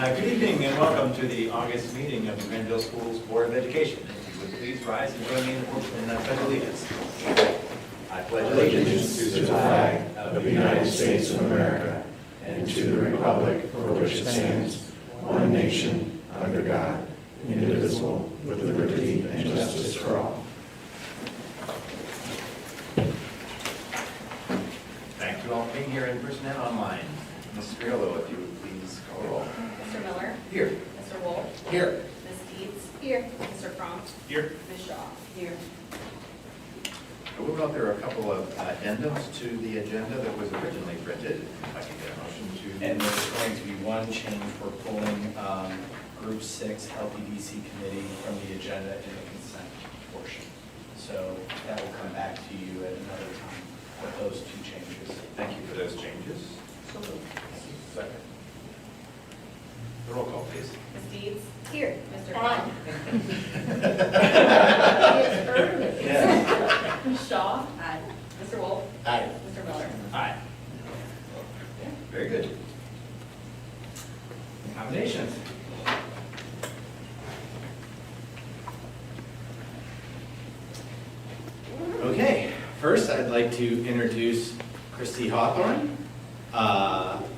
Good evening and welcome to the August meeting of the Granville Schools Board of Education. If you would please rise and join me in the Pledge of Allegiance. I pledge allegiance to the flag of the United States of America and to the republic for which it stands, one nation, under God, indivisible, with liberty and justice for all. Thank you all for being here in person and online. Mrs. Friolo, if you would please call the roll. Mr. Miller? Here. Mr. Wolf? Here. Ms. Dietz? Here. Mr. Prompt? Here. Ms. Shaw? Here. I will note there are a couple of addendums to the agenda that was originally printed. If I can get a motion to. And there's going to be one change for pulling Group 6 LPDC committee from the agenda in the consent portion. So that will come back to you at another time with those two changes. Thank you for those changes. So moved. Second. The roll call, please. Ms. Dietz? Here. Mr. Prompt? Yeah. Ms. Shaw? Aye. Mr. Wolf? Aye. Mr. Miller? Aye. Very good. Nominations. Okay, first I'd like to introduce Christy Hawthorne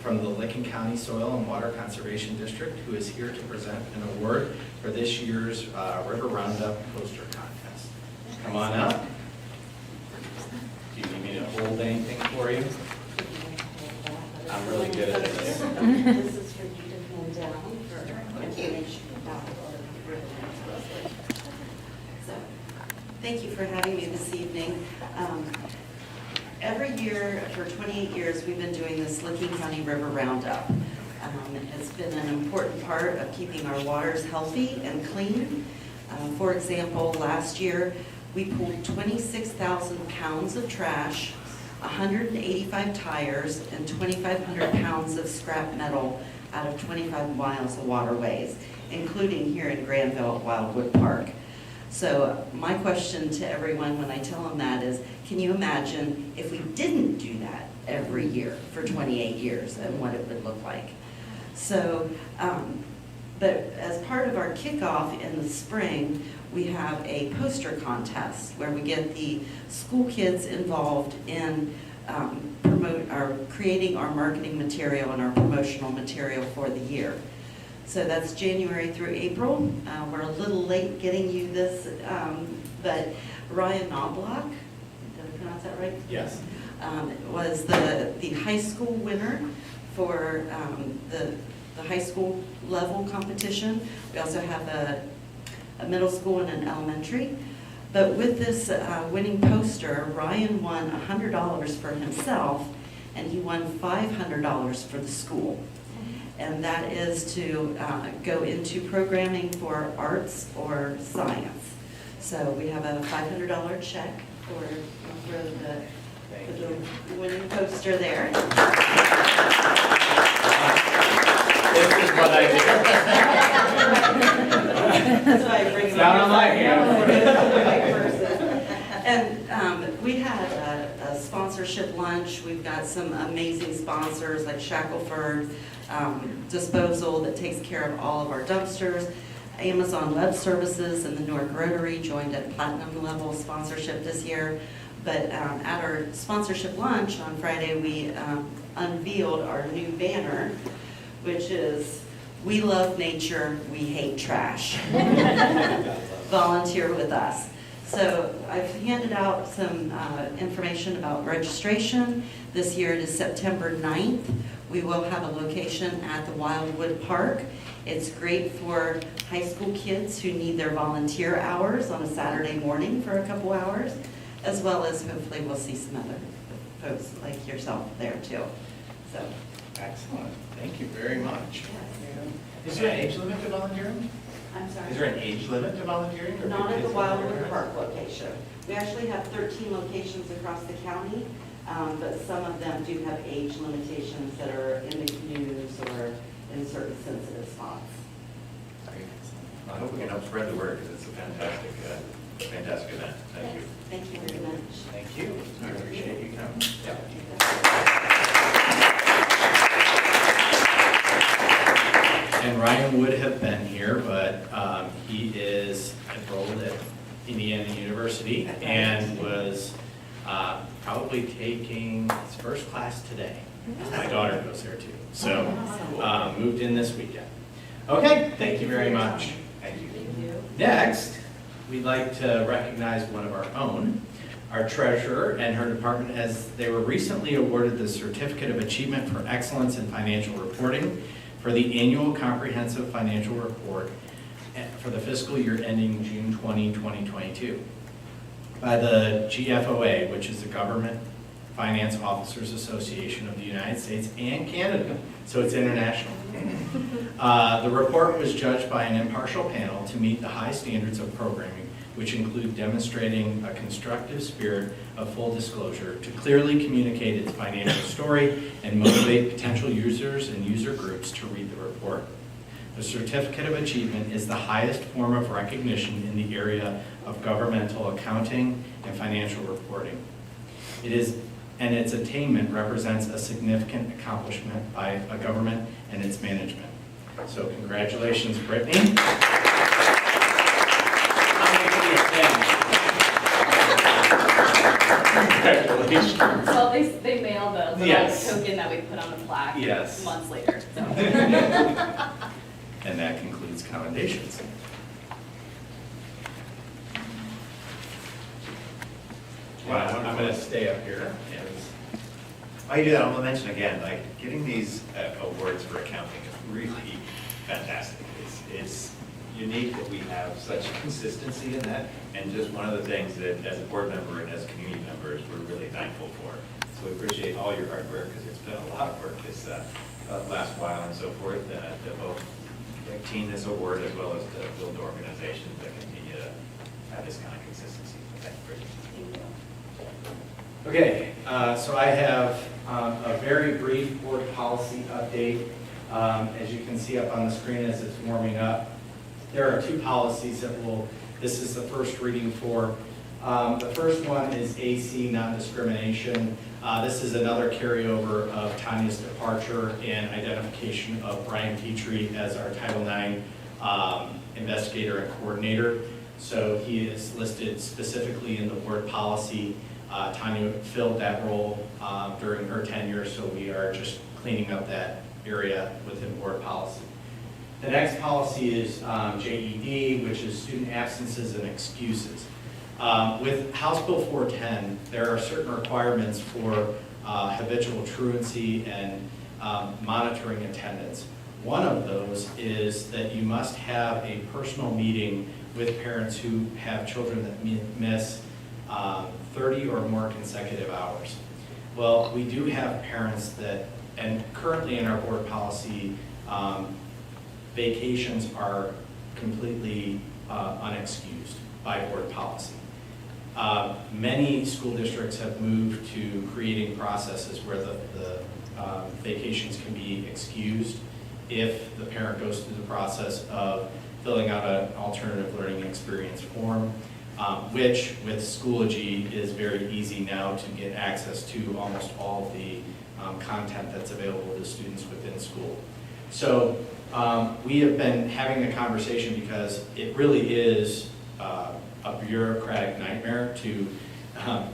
from the Licking County Soil and Water Conservation District, who is here to present an award for this year's River Roundup poster contest. Come on up. Do you need me to hold anything for you? I'm really good at this. This is for you to hand down for information about the river. So, thank you for having me this evening. Every year, for 28 years, we've been doing this Licking County River Roundup. It's been an important part of keeping our waters healthy and clean. For example, last year, we pulled 26,000 pounds of trash, 185 tires, and 2,500 pounds of scrap metal out of 25 miles of waterways, including here in Granville at Wildwood Park. So my question to everyone when I tell them that is, can you imagine if we didn't do that every year for 28 years and what it would look like? So, but as part of our kickoff in the spring, we have a poster contest where we get the school kids involved in creating our marketing material and our promotional material for the year. So that's January through April. We're a little late getting you this, but Ryan Knobloch, did I pronounce that right? Yes. Was the high school winner for the high school level competition. We also have a middle school and an elementary. But with this winning poster, Ryan won $100 for himself, and he won $500 for the school. And that is to go into programming for arts or science. So we have a $500 check for the winning poster there. This is what I do. That's why I bring It's down on my hand. And we had a sponsorship lunch. We've got some amazing sponsors like Shackelford Disposal that takes care of all of our dumpsters. Amazon Web Services and the Newark Rotary joined at platinum level sponsorship this year. But at our sponsorship lunch on Friday, we unveiled our new banner, which is We love nature, we hate trash. Volunteer with us. So I've handed out some information about registration. This year it is September 9th. We will have a location at the Wildwood Park. It's great for high school kids who need their volunteer hours on a Saturday morning for a couple hours, as well as hopefully we'll see some other folks like yourself there too. So. Excellent, thank you very much. Is there an age limit to volunteering? I'm sorry. Is there an age limit to volunteering? or Not do at the kids Wildwood volunteer? Park location. We actually have 13 locations across the county, but some of them do have age limitations that are in the news or in certain sensitive spots. I hope we can help spread the word, because it's a fantastic event. Thank you. Thank you very much. Thank you, I appreciate you coming. And Ryan would have been here, but he is enrolled at Indiana University and was probably taking his first class today. My daughter goes there too, so moved in this weekend. Okay, thank you very much. Thank you. Next, we'd like to recognize one of our own, our treasurer and her department, as they were recently awarded the Certificate of Achievement for Excellence in Financial Reporting for the annual comprehensive financial report for the fiscal year ending June 20, 2022 by the GFOA, which is the Government Finance Officers Association of the United States and Canada, so it's international. The report was judged by an impartial panel to meet the high standards of programming, which include demonstrating a constructive spirit of full disclosure to clearly communicate its financial story and motivate potential users and user groups to read the report. The Certificate of Achievement is the highest form of recognition in the area of governmental accounting and financial reporting. And its attainment represents a significant accomplishment by a government and its management. So congratulations, Brittany. Congratulations. Well, they mailed the little Yes. token that we put on the plaque Yes. months later, so. And that concludes commendations. Wow. I'm going to stay up here. While you do that, I want to mention again, like, getting these awards for accounting is really fantastic. It's unique that we have such consistency in that, and just one of the things that, as a board member and as community members, we're really thankful for. So we appreciate all your hard work, because it's been a lot of work this last while and so forth, to both obtain this award as well as to build organizations that continue to have this kind of consistency. Thank you, Brittany. Okay, so I have a very brief board policy update. As you can see up on the screen as it's warming up, there are two policies that this is the first reading for. The first one is AC, non-discrimination. This is another carryover of Tanya's departure and identification of Brian Petrie as our Title IX investigator and coordinator. So he is listed specifically in the board policy. Tanya filled that role during her tenure, so we are just cleaning up that area within board policy. The next policy is JED, which is student absences and excuses. With House Bill 410, there are certain requirements for habitual truancy and monitoring attendance. One of those is that you must have a personal meeting with parents who have children that miss 30 or more consecutive hours. Well, we do have parents that, and currently in our board policy, vacations are completely unexcused by board policy. Many school districts have moved to creating processes where the vacations can be excused if the parent goes through the process of filling out an alternative learning experience form, which with Schoology is very easy now to get access to almost all of the content that's available to students within school. So we have been having a conversation because it really is a bureaucratic nightmare to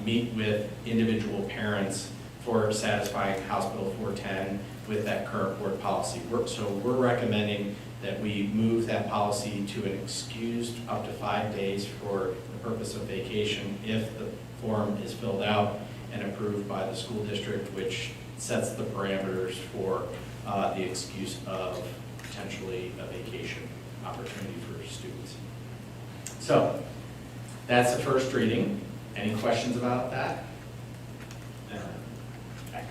meet with individual parents for satisfying House Bill 410 with that current board policy. So we're recommending that we move that policy to an excused up to 5 days for the purpose of vacation if the form is filled out and approved by the school district, which sets the parameters for the excuse of potentially a vacation opportunity for students. So that's the first reading. Any questions about that?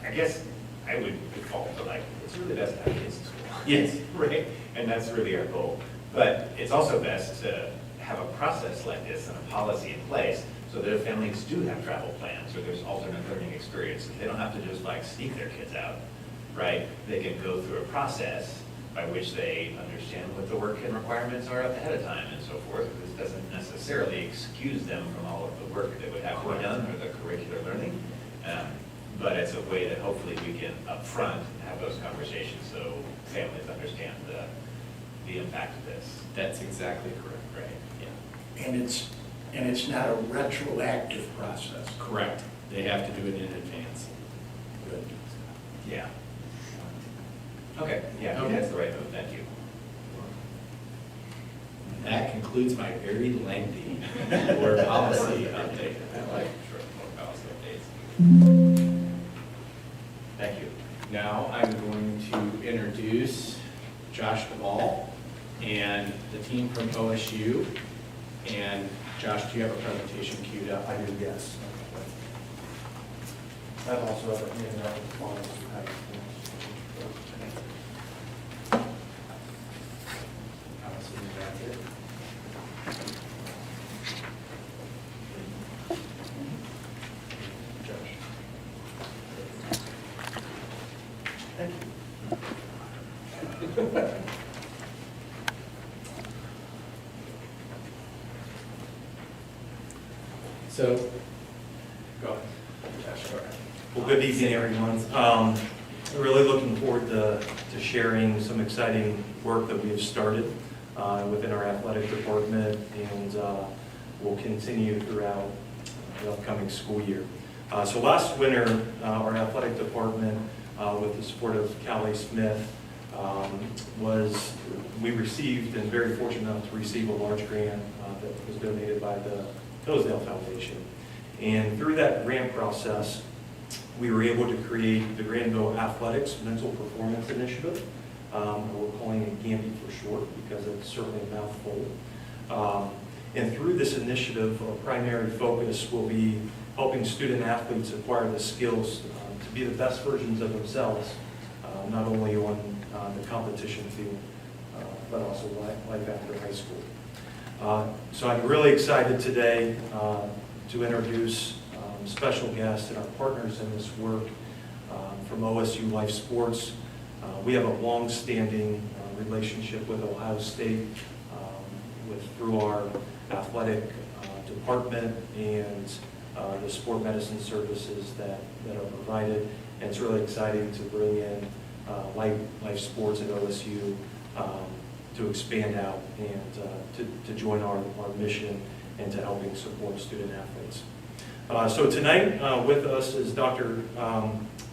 I guess I would default to like, it's really best to have kids in school. Yes. Right, and that's really our goal. But it's also best to have a process like this and a policy in place so that if families do have travel plans or there's alternate learning experiences, they don't have to just like sneak their kids out, right? They can go through a process by which they understand what the work and requirements are ahead of time and so forth. This doesn't necessarily excuse them from all of the work that would have to be done or the curricular learning. But it's a way that hopefully we can upfront have those conversations so families understand the impact of this. That's exactly correct. Right. Yeah. And it's not a retroactive process. Correct. They have to do it in advance. Good. Yeah. Okay, yeah, Okay. that's the right move, thank you. That concludes my very lengthy board policy update. I like short policy updates. Thank you. Now I'm going to introduce Josh Duvall and the team from OSU. And Josh, do you have a presentation queued up? I do, yes. I've also have a handout with files. Allison, that's it. Josh. Thank you. So, go ahead. Josh, go ahead. Well, good evening, everyone. Really looking forward to sharing some exciting work that we have started within our athletic department, and will continue throughout the upcoming school year. So last winter, our athletic department, with the support of Callie Smith, we received, and very fortunate enough to receive, a large grant that was donated by the Hillsdale Foundation. And through that grant process, we were able to create the Granville Athletics Mental Performance Initiative. We're calling it GAMBI for short because it's certainly a mouthful. And through this initiative, our primary focus will be helping student athletes acquire the skills to be the best versions of themselves, not only on the competition field, but also life after high school. So I'm really excited today to introduce special guests and our partners in this work from OSU Life Sports. We have a long-standing relationship with Ohio State through our athletic department and the sport medicine services that are provided. And it's really exciting to bring in Life Sports at OSU to expand out and to join our mission and to helping support student athletes. So tonight with us is Dr.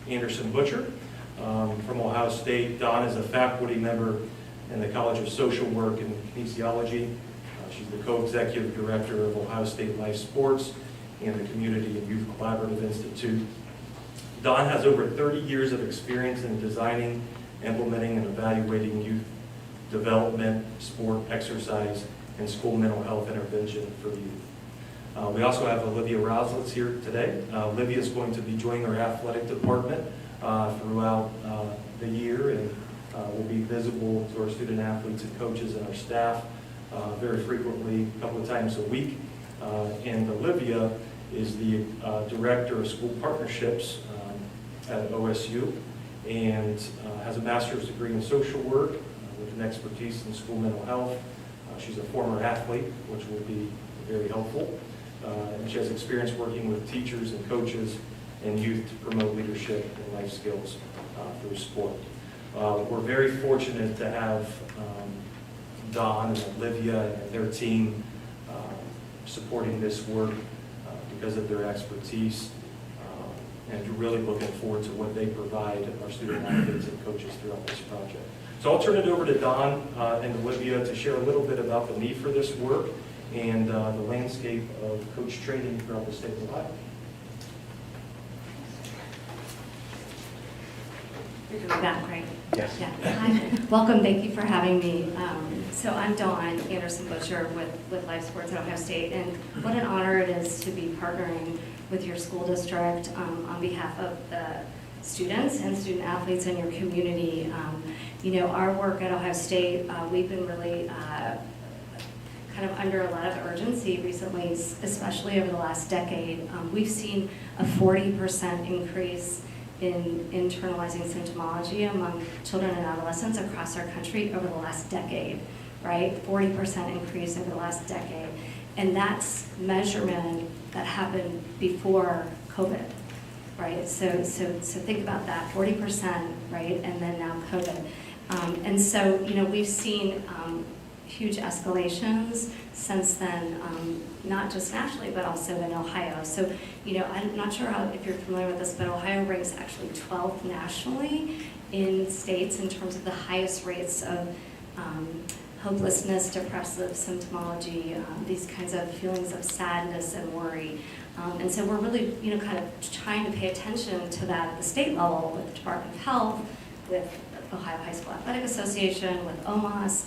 Anderson Butcher from Ohio State. Dawn is a faculty member in the College of Social Work and Kinesiology. She's the co-executive director of Ohio State Life Sports and the Community and Youth Collaborative Institute. Dawn has over 30 years of experience in designing, implementing, and evaluating youth development, sport, exercise, and school mental health intervention for youth. We also have Olivia Rauslitz here today. Olivia is going to be joining our athletic department throughout the year and will be visible to our student athletes and coaches and our staff very frequently, a couple of times a week. And Olivia is the Director of School Partnerships at OSU and has a master's degree in social work with an expertise in school mental health. She's a former athlete, which will be very helpful. And she has experience working with teachers and coaches and youth to promote leadership and life skills through sport. We're very fortunate to have Dawn and Olivia and their team supporting this work because of their expertise and really looking forward to what they provide our student athletes and coaches throughout this project. So I'll turn it over to Don and Olivia to share a little bit about the need for this work and the landscape of coach training throughout the state of Ohio. You're doing that, right? Yes. Yeah. Hi. Welcome. Thank you for having me. So I'm Dawn Anderson-Butcher with Life Sports at Ohio State, and what an honor it is to be partnering with your school district on behalf of the students and student athletes in your community. You know, our work at Ohio State, we've been really kind of under a lot of urgency recently, especially over the last decade. We've seen a 40% increase in internalizing symptomology among children and adolescents across our country over the last decade, right? 40% increase over the last decade. And that's measurement that happened before COVID, right? So think about that, 40%, right? And then now COVID. And so, you know, we've seen huge escalations since then, not just nationally, but also in Ohio. So, you know, I'm not sure if you're familiar with this, but Ohio ranks actually 12th nationally in states in terms of the highest rates of hopelessness, depressive symptomology, these kinds of feelings of sadness and worry. And so we're really, you know, kind of trying to pay attention to that at the state level with the Department of Health, with Ohio High School Athletic Association, with OMAS,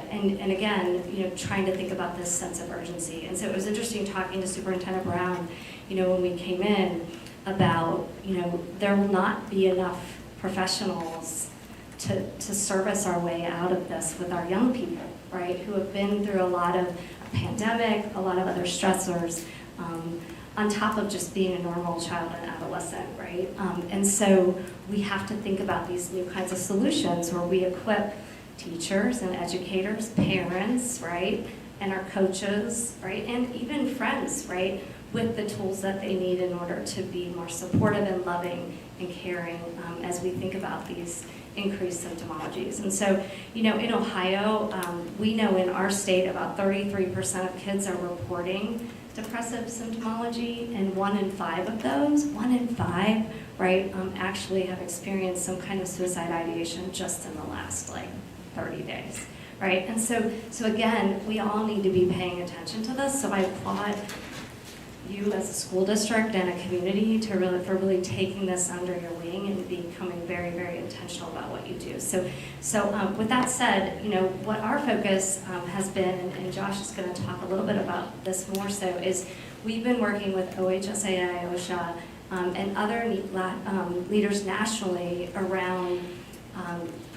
and again, you know, trying to think about this sense of urgency. And so it was interesting talking to Superintendent Brown, you know, when we came in about, you know, there will not be enough professionals to service our way out of this with our young people, right, who have been through a lot of a pandemic, a lot of other stressors, on top of just being a normal child and adolescent, right? And so we have to think about these new kinds of solutions where we equip teachers and educators, parents, right, and our coaches, right, and even friends, right, with the tools that they need in order to be more supportive and loving and caring as we think about these increased symptomologies. And so, you know, in Ohio, we know in our state about 33% of kids are reporting depressive symptomology, and 1 in 5 of those, 1 in 5, right, actually have experienced some kind of suicide ideation just in the last, 30 days, right? And so again, we all need to be paying attention to this, so I applaud you as a school district and a community for really taking this under your wing and becoming very, very intentional about what you do. So with that said, you know, what our focus has been, and Josh is going to talk a little bit about this more so, is we've been working with OHSAA, OSHA, and other leaders nationally around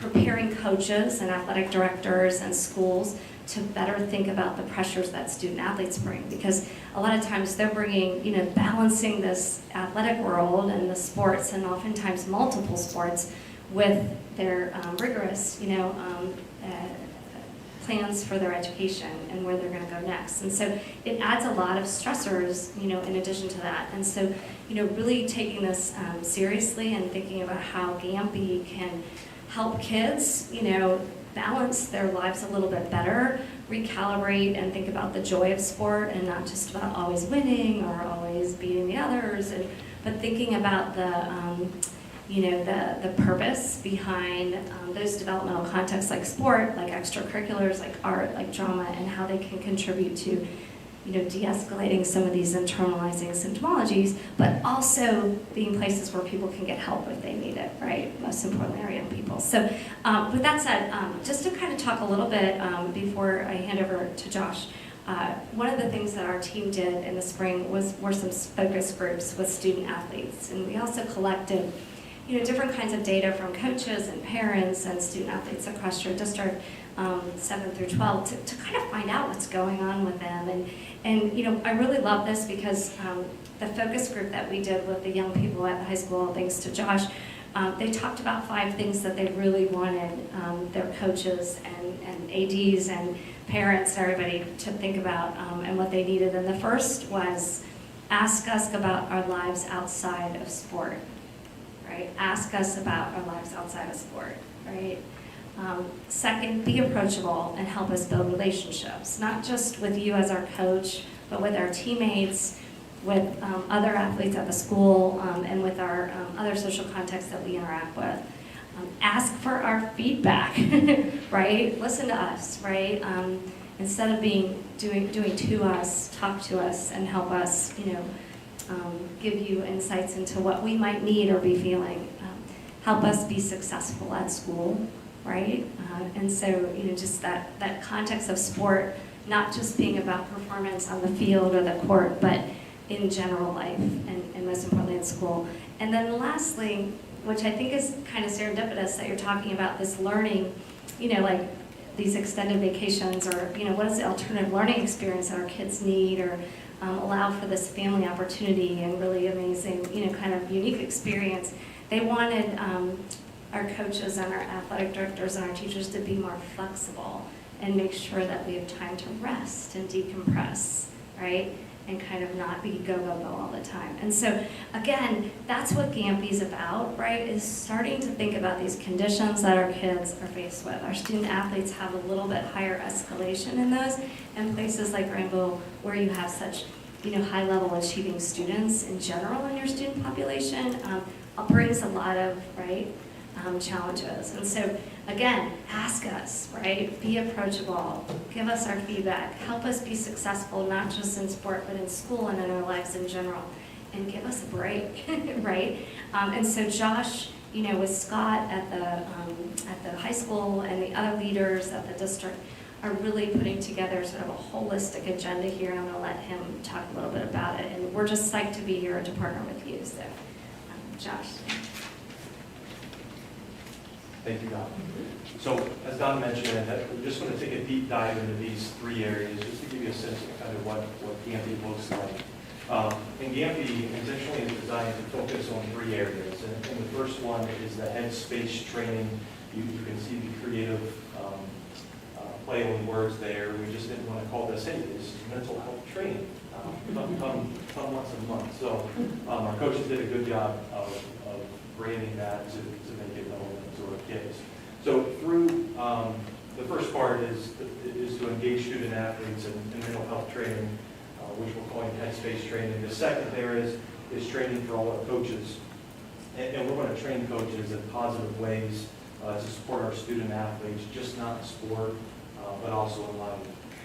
preparing coaches and athletic directors and schools to better think about the pressures that student athletes bring, because a lot of times they're bringing, you know, balancing this athletic world and the sports, and oftentimes multiple sports, with their rigorous, you know, plans for their education and where they're going to go next. And so it adds a lot of stressors, you know, in addition to that. And so, you know, really taking this seriously and thinking about how GAMPI can help kids, you know, balance their lives a little bit better, recalibrate and think about the joy of sport and not just about always winning or always beating the others, but thinking about the, you know, the purpose behind those developmental contexts like sport, like extracurriculars, like art, like drama, and how they can contribute to, you know, de-escalating some of these internalizing symptomologies, but also being places where people can get help if they need it, right? Most importantly, our young people. So with that said, just to kind of talk a little bit before I hand over to Josh, one of the things that our team did in the spring were some focus groups with student athletes, and we also collected, you know, different kinds of data from coaches and parents and student athletes across your district, 7 through 12, to kind of find out what's going on with them. And you know, I really love this because the focus group that we did with the young people at the high school, thanks to Josh, they talked about 5 things that they really wanted their coaches and ADs and parents and everybody to think about and what they needed. And the first was, ask us about our lives outside of sport, right? Ask us about our lives outside of sport, right? Second, be approachable and help us build relationships, not just with you as our coach, but with our teammates, with other athletes at the school and with our other social contexts that we interact with. Ask for our feedback, right? Listen to us, right? Instead of doing to us, talk to us and help us, give you insights into what we might need or be feeling. Help us be successful at school, right? And so, just that context of sport, not just being about performance on the field or the court, but in general life and most importantly in school. And then lastly, which I think is kind of serendipitous that you're talking about this learning, like these extended vacations or, what is the alternative learning experience that our kids need or allow for this family opportunity and really amazing, kind of unique experience. They wanted our coaches and our athletic directors and our teachers to be more flexible and make sure that we have time to rest and decompress, right? And kind of not be go, go, go all the time. And so, again, that's what GAMPy's about, right? Is starting to think about these conditions that our kids are faced with. Our student athletes have a little bit higher escalation in those, and places like Rainbow, where you have such, high level achieving students in general in your student population, brings a lot of, right, challenges. And so, again, ask us, right? Be approachable. Give us our feedback. Help us be successful, not just in sport, but in school and in our lives in general. And give us a break, right? And so Josh, with Scott at the high school and the other leaders at the district are really putting together sort of a holistic agenda here. And I'm going to let him talk a little bit about it. And we're just psyched to be here to partner with you. So, Josh. Thank you, Don. So, as Don mentioned, we're just going to take a deep dive into these three areas just to give you a sense of kind of what GAMPy looks like. And GAMPy intentionally is designed to focus on three areas. And the first one is the headspace training. You can see the creative play on words there. We just didn't want to call this, hey, this is mental health training. Come once a month. So our coaches did a good job of branding that to make it relevant to our kids. So through the first part is to engage student athletes in mental health training, which we're calling headspace training. The second there is training for all our coaches. And we're going to train coaches in positive ways to support our student athletes, just not in sport, but also in life.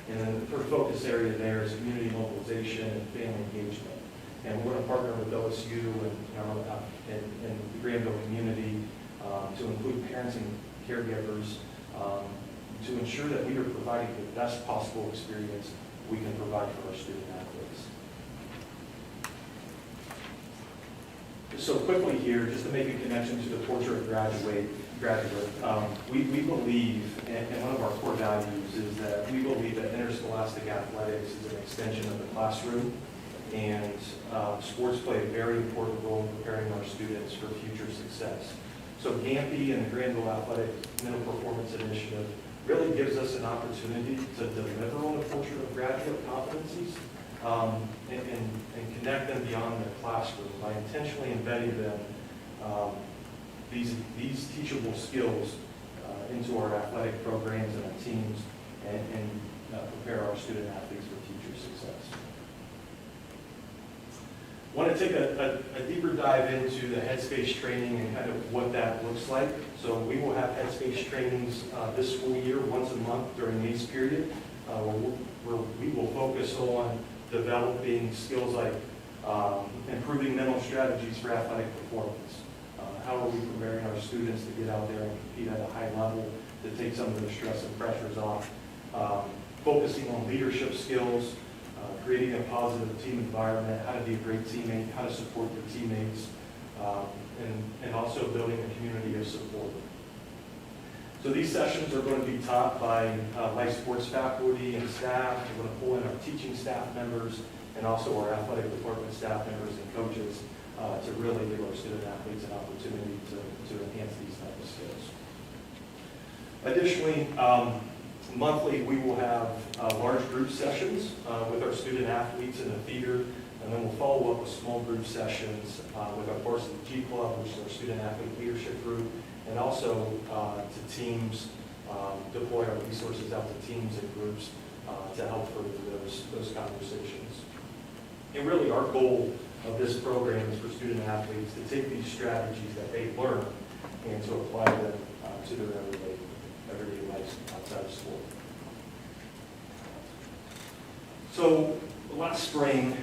And then the third focus area there is community mobilization and family engagement. And we're going to partner with OSU and the Granville community to include parents and caregivers to ensure that we are providing the best possible experience we can provide for our student athletes. So quickly here, just to make a connection to the portrait graduate, we believe, and one of our core values is that we believe that interscholastic athletics is an extension of the classroom. And sports play a very important role in preparing our students for future success. So GAMPy and the Granville Athletic Mental Performance Initiative really gives us an opportunity to deliver on the culture of graduate competencies and connect them beyond their classroom by intentionally embedding them these teachable skills into our athletic programs and our teams and prepare our student athletes for future success. I want to take a deeper dive into the Headspace training and kind of what that looks like. So we will have Headspace trainings this school year once a month during the ACE period, where we will focus on developing skills like improving mental strategies for athletic performance. How are we preparing our students to get out there and compete at a high level, to take some of the stress and pressures off? Focusing on leadership skills, creating a positive team environment, how to be a great teammate, how to support your teammates, and also building a community of support. So these sessions are going to be taught by life sports faculty and staff. We're going to pull in our teaching staff members and also our athletic department staff members and coaches to really give our student athletes an opportunity to enhance these type of skills. Additionally, monthly, we will have large group sessions with our student athletes in the theater, and then we'll follow up with small group sessions with our Varsity G Club, which is our student athlete leadership group, and also to teams, deploy our resources out to teams and groups to help further those conversations. And really, our goal of this program is for student athletes to take these strategies that they've learned and to apply them to their everyday lives outside of sport. So last spring,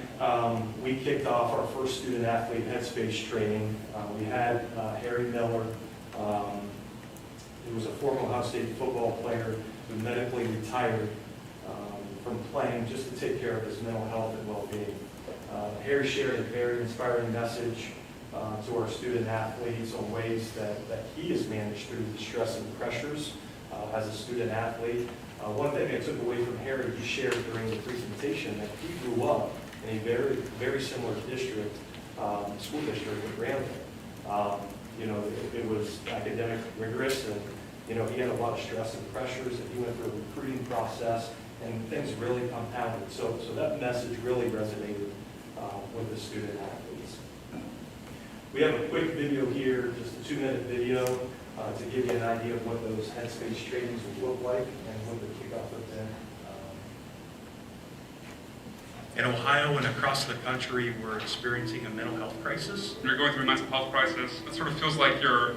we kicked off our first student athlete headspace training. We had Harry Miller, who was a former Ohio State football player who medically retired from playing just to take care of his mental health and well-being. Harry shared a very inspiring message to our student athletes on ways that he has managed through the stress and pressures as a student athlete. One thing I took away from Harry, he shared during the presentation that he grew up in a very, very similar district, school district with Granville. It was academic rigorous, and he had a lot of stress and pressures, and he went through a recruiting process, and things really compounded. So that message really resonated with the student athletes. We have a quick video here, just a 2-minute video, to give you an idea of what those headspace trainings would look like and what the kickoff would be. In Ohio and across the country, we're experiencing a mental health crisis. When you're going through a mental health crisis, it sort of feels like you're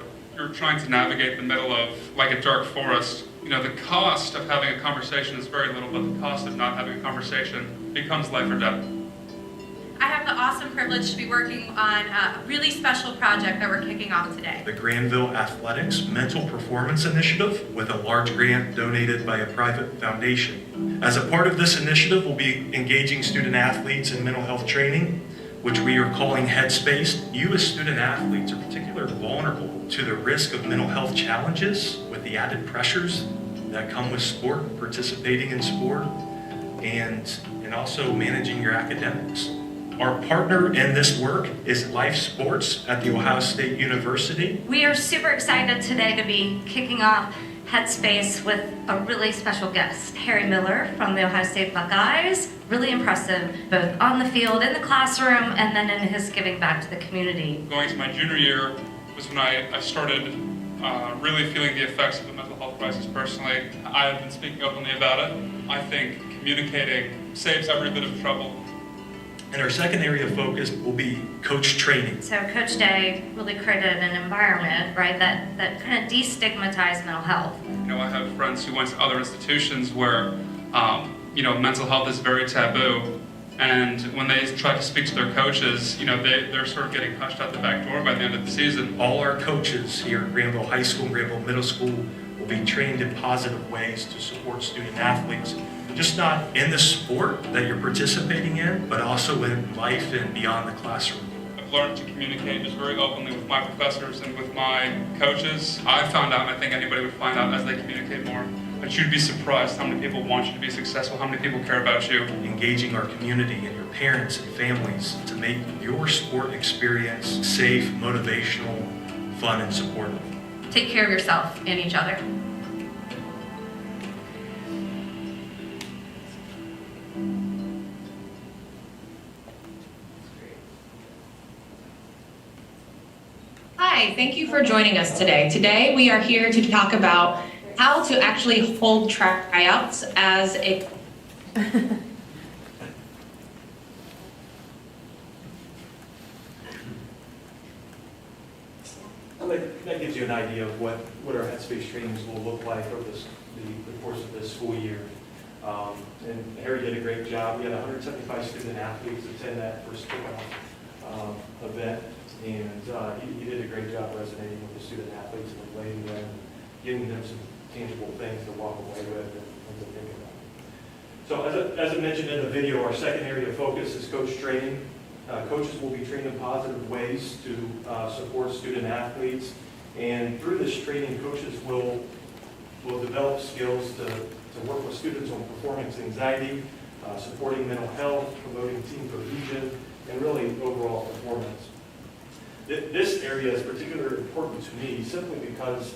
trying to navigate the middle of like a dark forest. The cost of having a conversation is very little, but the cost of not having a conversation becomes life or death. I have the awesome privilege to be working on a really special project that we're kicking off today. The Granville Athletics Mental Performance Initiative, with a large grant donated by a private foundation. As a part of this initiative, we'll be engaging student athletes in mental health training, which we are calling Headspace. You as student athletes are particularly vulnerable to the risk of mental health challenges with the added pressures that come with sport, participating in sport, and also managing your academics. Our partner in this work is Life Sports at The Ohio State University. We are super excited today to be kicking off Headspace with a really special guest, Harry Miller from the Ohio State Buckeyes. Really impressive, both on the field, in the classroom, and then in his giving back to the community. Going to my junior year was when I started really feeling the effects of the mental health crisis personally. I have been speaking openly about it. I think communicating saves every bit of trouble. And our second area of focus will be coach training. So Coach Day really created an environment, right, that kind of destigmatized mental health. I have friends who went to other institutions where, mental health is very taboo. And when they try to speak to their coaches, they're sort of getting pushed out the back door by the end of the season. All our coaches here at Granville High School and Granville Middle School will be trained in positive ways to support student athletes, just not in the sport that you're participating in, but also in life and beyond the classroom. I've learned to communicate just very openly with my professors and with my coaches. I found out, and I think anybody would find out as they communicate more, that you'd be surprised how many people want you to be successful, how many people care about you. Engaging our community and your parents and families to make your sport experience safe, motivational, fun, and supportive. Take care of yourself and each other. Hi, thank you for joining us today. Today we are here to talk about how to actually hold tryouts as a That gives you an idea of what our Headspace trainings will look like over the course of this school year. And Harry did a great job. We had 175 student athletes attend that first kickoff event, and he did a great job resonating with the student athletes and relating them, and giving them some tangible things to walk away with and to think about. So as I mentioned in the video, our second area of focus is coach training. Coaches will be trained in positive ways to support student athletes, and through this training, coaches will develop skills to work with students on performance anxiety, supporting mental health, promoting team cohesion, and really overall performance. This area is particularly important to me simply because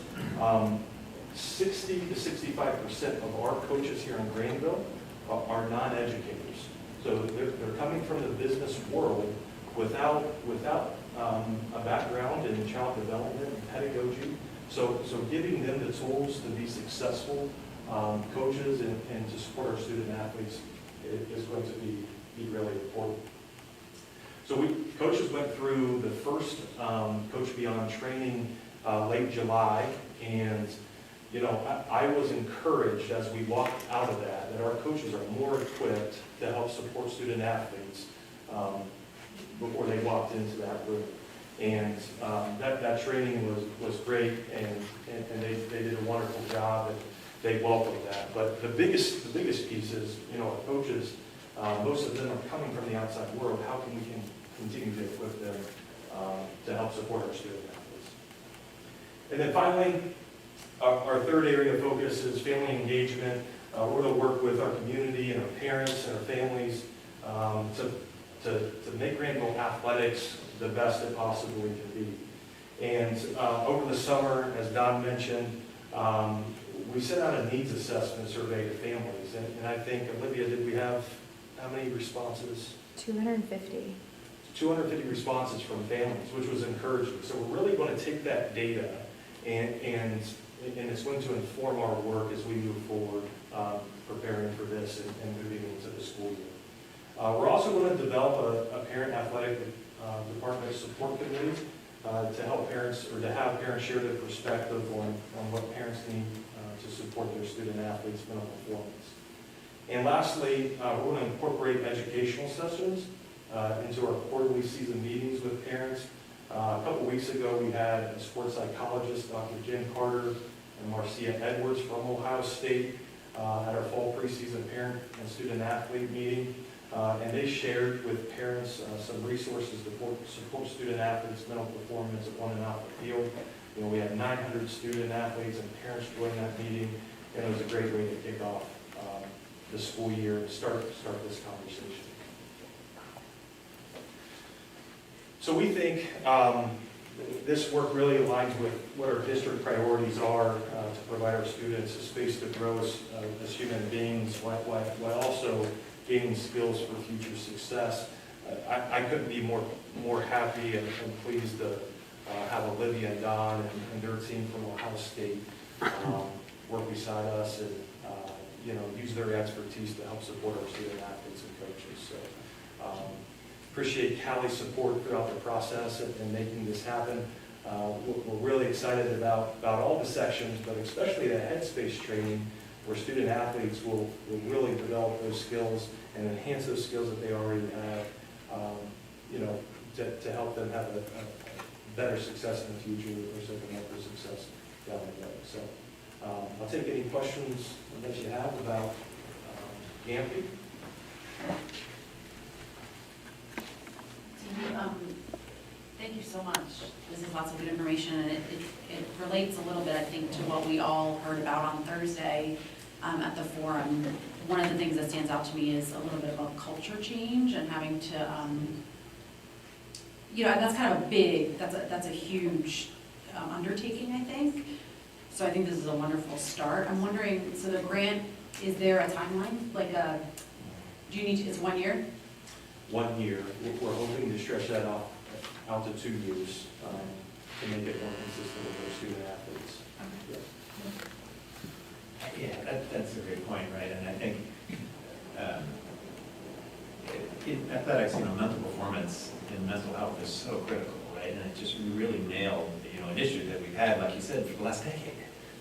60 to 65% of our coaches here in Granville are non-educators. So they're coming from the business world without a background in child development and pedagogy. So giving them the tools to be successful coaches and to support our student athletes is going to be really important. So coaches went through the first Coach Beyond training late July, and I was encouraged as we walked out of that our coaches are more equipped to help support student athletes before they walked into that room. And that training was great, and they did a wonderful job, and they welcomed that. But the biggest piece is, our coaches, most of them are coming from the outside world. How can we continue to equip them to help support our student athletes? And then finally, our third area of focus is family engagement. We're going to work with our community and our parents and our families to make Granville athletics the best it possibly can be. And over the summer, as Don mentioned, we sent out a needs assessment survey to families. And I think, Olivia, did we have how many responses? 250. 250 responses from families, which was encouraging. So we're really going to take that data and it's going to inform our work as we move forward, preparing for this and moving into the school year. We're also going to develop a parent athletic department support committee to help parents, or to have parents share their perspective on what parents need to support their student athletes' mental performance. And lastly, we're going to incorporate educational sessions into our quarterly season meetings with parents. A couple weeks ago, we had a sports psychologist, Dr. Jen Carter, and Marcia Edwards from Ohio State at our fall preseason parent and student athlete meeting. And they shared with parents some resources to support student athletes' mental performance on and off the field. We had 900 student athletes and parents join that meeting, and it was a great way to kick off the school year and start this conversation. So we think this work really aligns with what our district priorities are to provide our students a space to grow as human beings while also gaining skills for future success. I couldn't be more happy and pleased to have Olivia and Don and their team from Ohio State work beside us and use their expertise to help support our student athletes and coaches. So appreciate Callie's support throughout the process and making this happen. We're really excited about all the sections, but especially the Headspace training, where student athletes will really develop those skills and enhance those skills that they already have, to help them have a better success in the future or setting up for success down the road. So I'll take any questions that you have about GAMPI. Thank you so much. This is lots of good information, and it relates a little bit, I think, to what we all heard about on Thursday at the forum. One of the things that stands out to me is a little bit of a culture change and having to, that's kind of a big, that's a huge undertaking, I think. So I think this is a wonderful start. I'm wondering, so the grant, is there a timeline? Do you need to, it's 1 year? 1 year. We're hoping to stretch that out to 2 years to make it more consistent with our student athletes. Yeah, that's a great point, right? And I think in athletics, mental performance and mental health is so critical, right? And it just really nailed, an issue that we've had, like you said, for the last decade,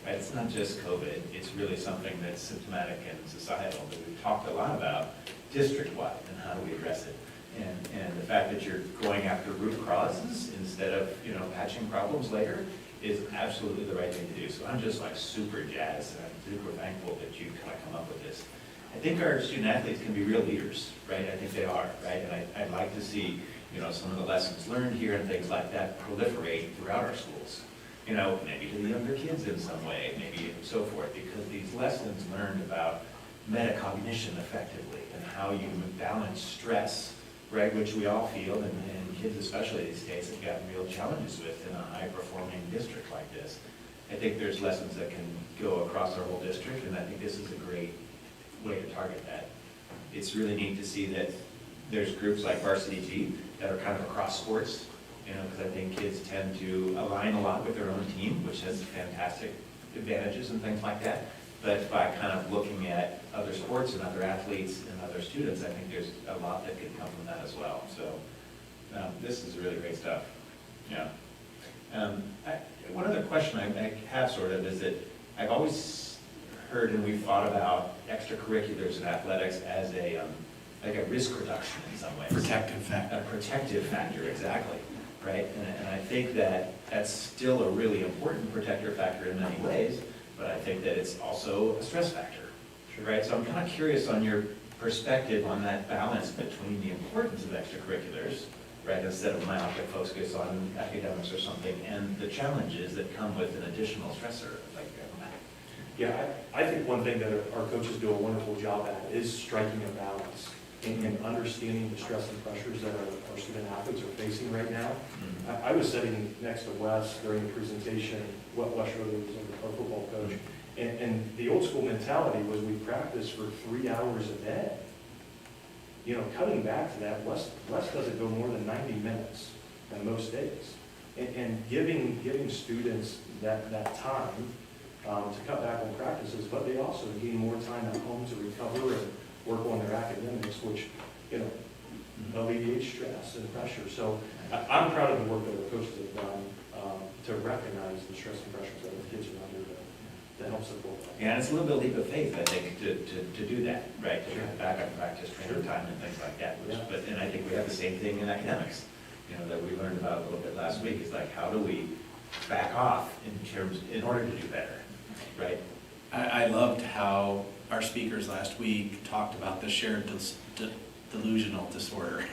right? It's not just COVID. It's really something that's symptomatic and societal that we've talked a lot about district-wide and how do we address it. And the fact that you're going after root causes instead of, patching problems later is absolutely the right thing to do. So I'm just super jazzed and I'm super thankful that you kind of come up with this. I think our student athletes can be real leaders, right? I think they are, right? And I'd like to see, some of the lessons learned here and things like that proliferate throughout our schools. Maybe to the younger kids in some way, maybe so forth, because these lessons learned about metacognition effectively and how you balance stress, right, which we all feel, and kids especially these days have got real challenges with in a high-performing district like this. I think there's lessons that can go across our whole district, and I think this is a great way to target that. It's really neat to see that there's groups like Varsity G that are kind of across sports, because I think kids tend to align a lot with their own team, which has fantastic advantages and things like that. But by kind of looking at other sports and other athletes and other students, I think there's a lot that could come from that as well. So This is really great stuff, yeah. One other question I have sort of is that I've always heard and we've thought about extracurriculars and athletics as like a risk reduction in some ways. Protective factor. A protective factor, exactly, right? And I think that that's still a really important protector factor in many ways, but I think that it's also a stress factor, right? So I'm kind of curious on your perspective on that balance between the importance of extracurriculars, right, instead of myopic focus on academics or something, and the challenges that come with an additional stressor like Yeah, I think one thing that our coaches do a wonderful job at is striking a balance and understanding the stress and pressures that our student athletes are facing right now. I was sitting next to Wes during the presentation. Wes Schroeder was our football coach, and the old school mentality was we practice for 3 hours a day. You know, cutting back to that, Wes doesn't go more than 90 minutes on most days, and giving students that time to cut back on practices, but they also gain more time at home to recover and work on their academics, which, you know, alleviates stress and pressure. So I'm proud of the work that our coaches have done to recognize the stress and pressures that the kids are under to help support that. Yeah, and it's a little bit of leap of faith, I think, to do that, right? To cut back on practice, training time, and things like that. And I think we have the same thing in academics, you know, that we learned about a little bit last week. Is like, how do we back off in order to do better, right? I loved how our speakers last week talked about the shared delusional disorder,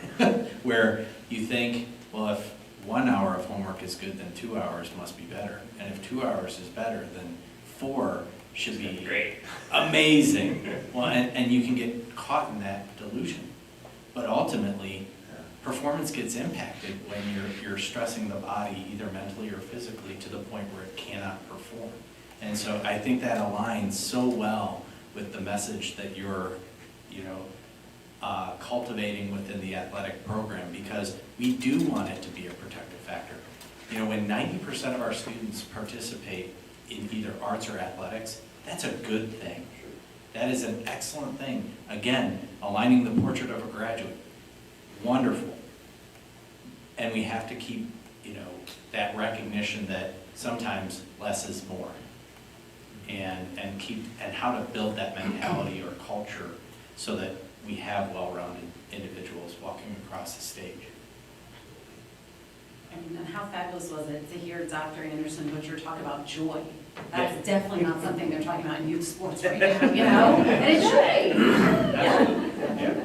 where you think, well, if 1 hour of homework is good, then 2 hours must be better. And if 2 hours is better, then 4 should be great, amazing. Well, and you can get caught in that delusion. But ultimately, performance gets impacted when you're stressing the body, either mentally or physically, to the point where it cannot perform. And so I think that aligns so well with the message that you're, you know, cultivating within the athletic program, because we do want it to be a protective factor. You know, when 90% of our students participate in either arts or athletics, that's a good thing. That is an excellent thing. Again, aligning the portrait of a graduate, wonderful. And we have to keep, you know, that recognition that sometimes less is more. And how to build that mentality or culture so that we have well-rounded individuals walking across the stage. And how fabulous was it to hear Dr. Anderson Butcher talk about joy? That's definitely not something they're talking about in youth sports right now, you know? And it should be. Yeah.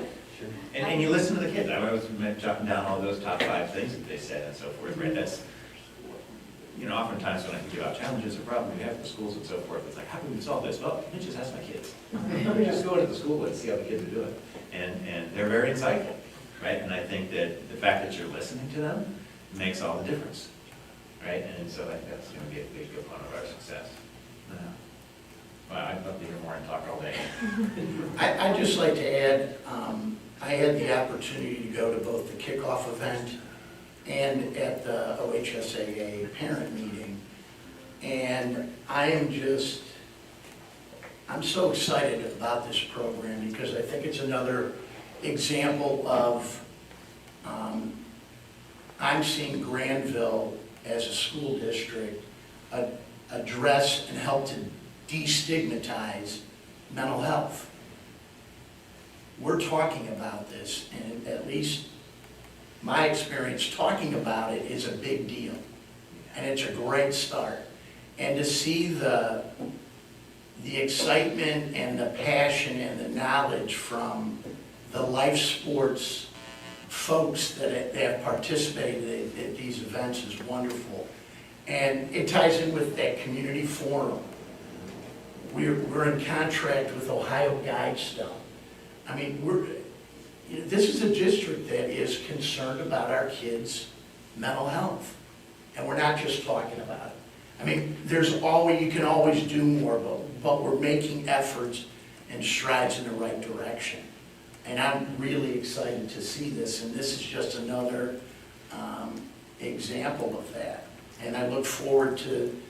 And you listen to the kids. I was jotting down all those top 5 things that they said and so forth, right? That's, you know, oftentimes when I think about challenges or problems we have in the schools and so forth, it's like, how can we solve this? Well, let me just ask my kids. Let me just go into the school and see how the kids are doing. And they're very insightful, right? And I think that the fact that you're listening to them makes all the difference, right? And so I think that's going to be a big component of our success. Well, I'd love to hear more and talk all day. I'd just like to add, I had the opportunity to go to both the kickoff event and at the OHSAA parent meeting. And I'm so excited about this program because I think it's another example of, I'm seeing Granville as a school district address and help to destigmatize mental health. We're talking about this, and at least my experience talking about it is a big deal, and it's a great start. And to see the excitement and the passion and the knowledge from the life sports folks that have participated at these events is wonderful. And it ties in with that community forum. We're in contract with Ohio Guidestone. I mean, this is a district that is concerned about our kids' mental health. And we're not just talking about it. I mean, you can always do more, but we're making efforts and strides in the right direction. And I'm really excited to see this, and this is just another example of that. And I look forward to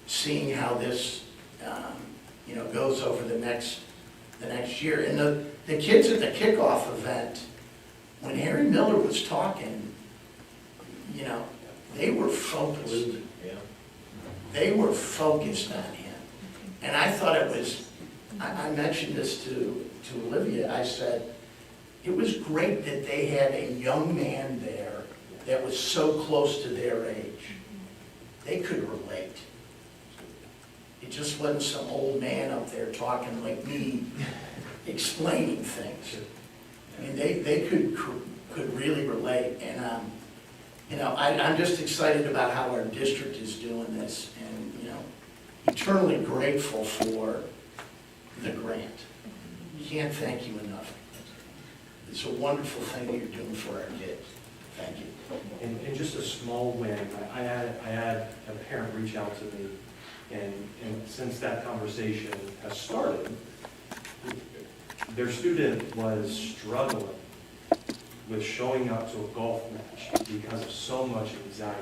seeing how this goes over the next year. And the kids at the kickoff event, when Harry Miller was talking, you know, they were focused. Yeah. They were focused on him. And I thought it was, I mentioned this to Olivia, I said, it was great that they had a young man there that was so close to their age. They could relate. It just wasn't some old man up there talking like me, explaining things. I mean, they could really relate. And, you know, I'm just excited about how our district is doing this, and, you know, eternally grateful for the grant. Can't thank you enough. It's a wonderful thing that you're doing for our kids. Thank you. And just a small win, I had a parent reach out to me, and since that conversation has started, their student was struggling with showing up to a golf match because of so much anxiety.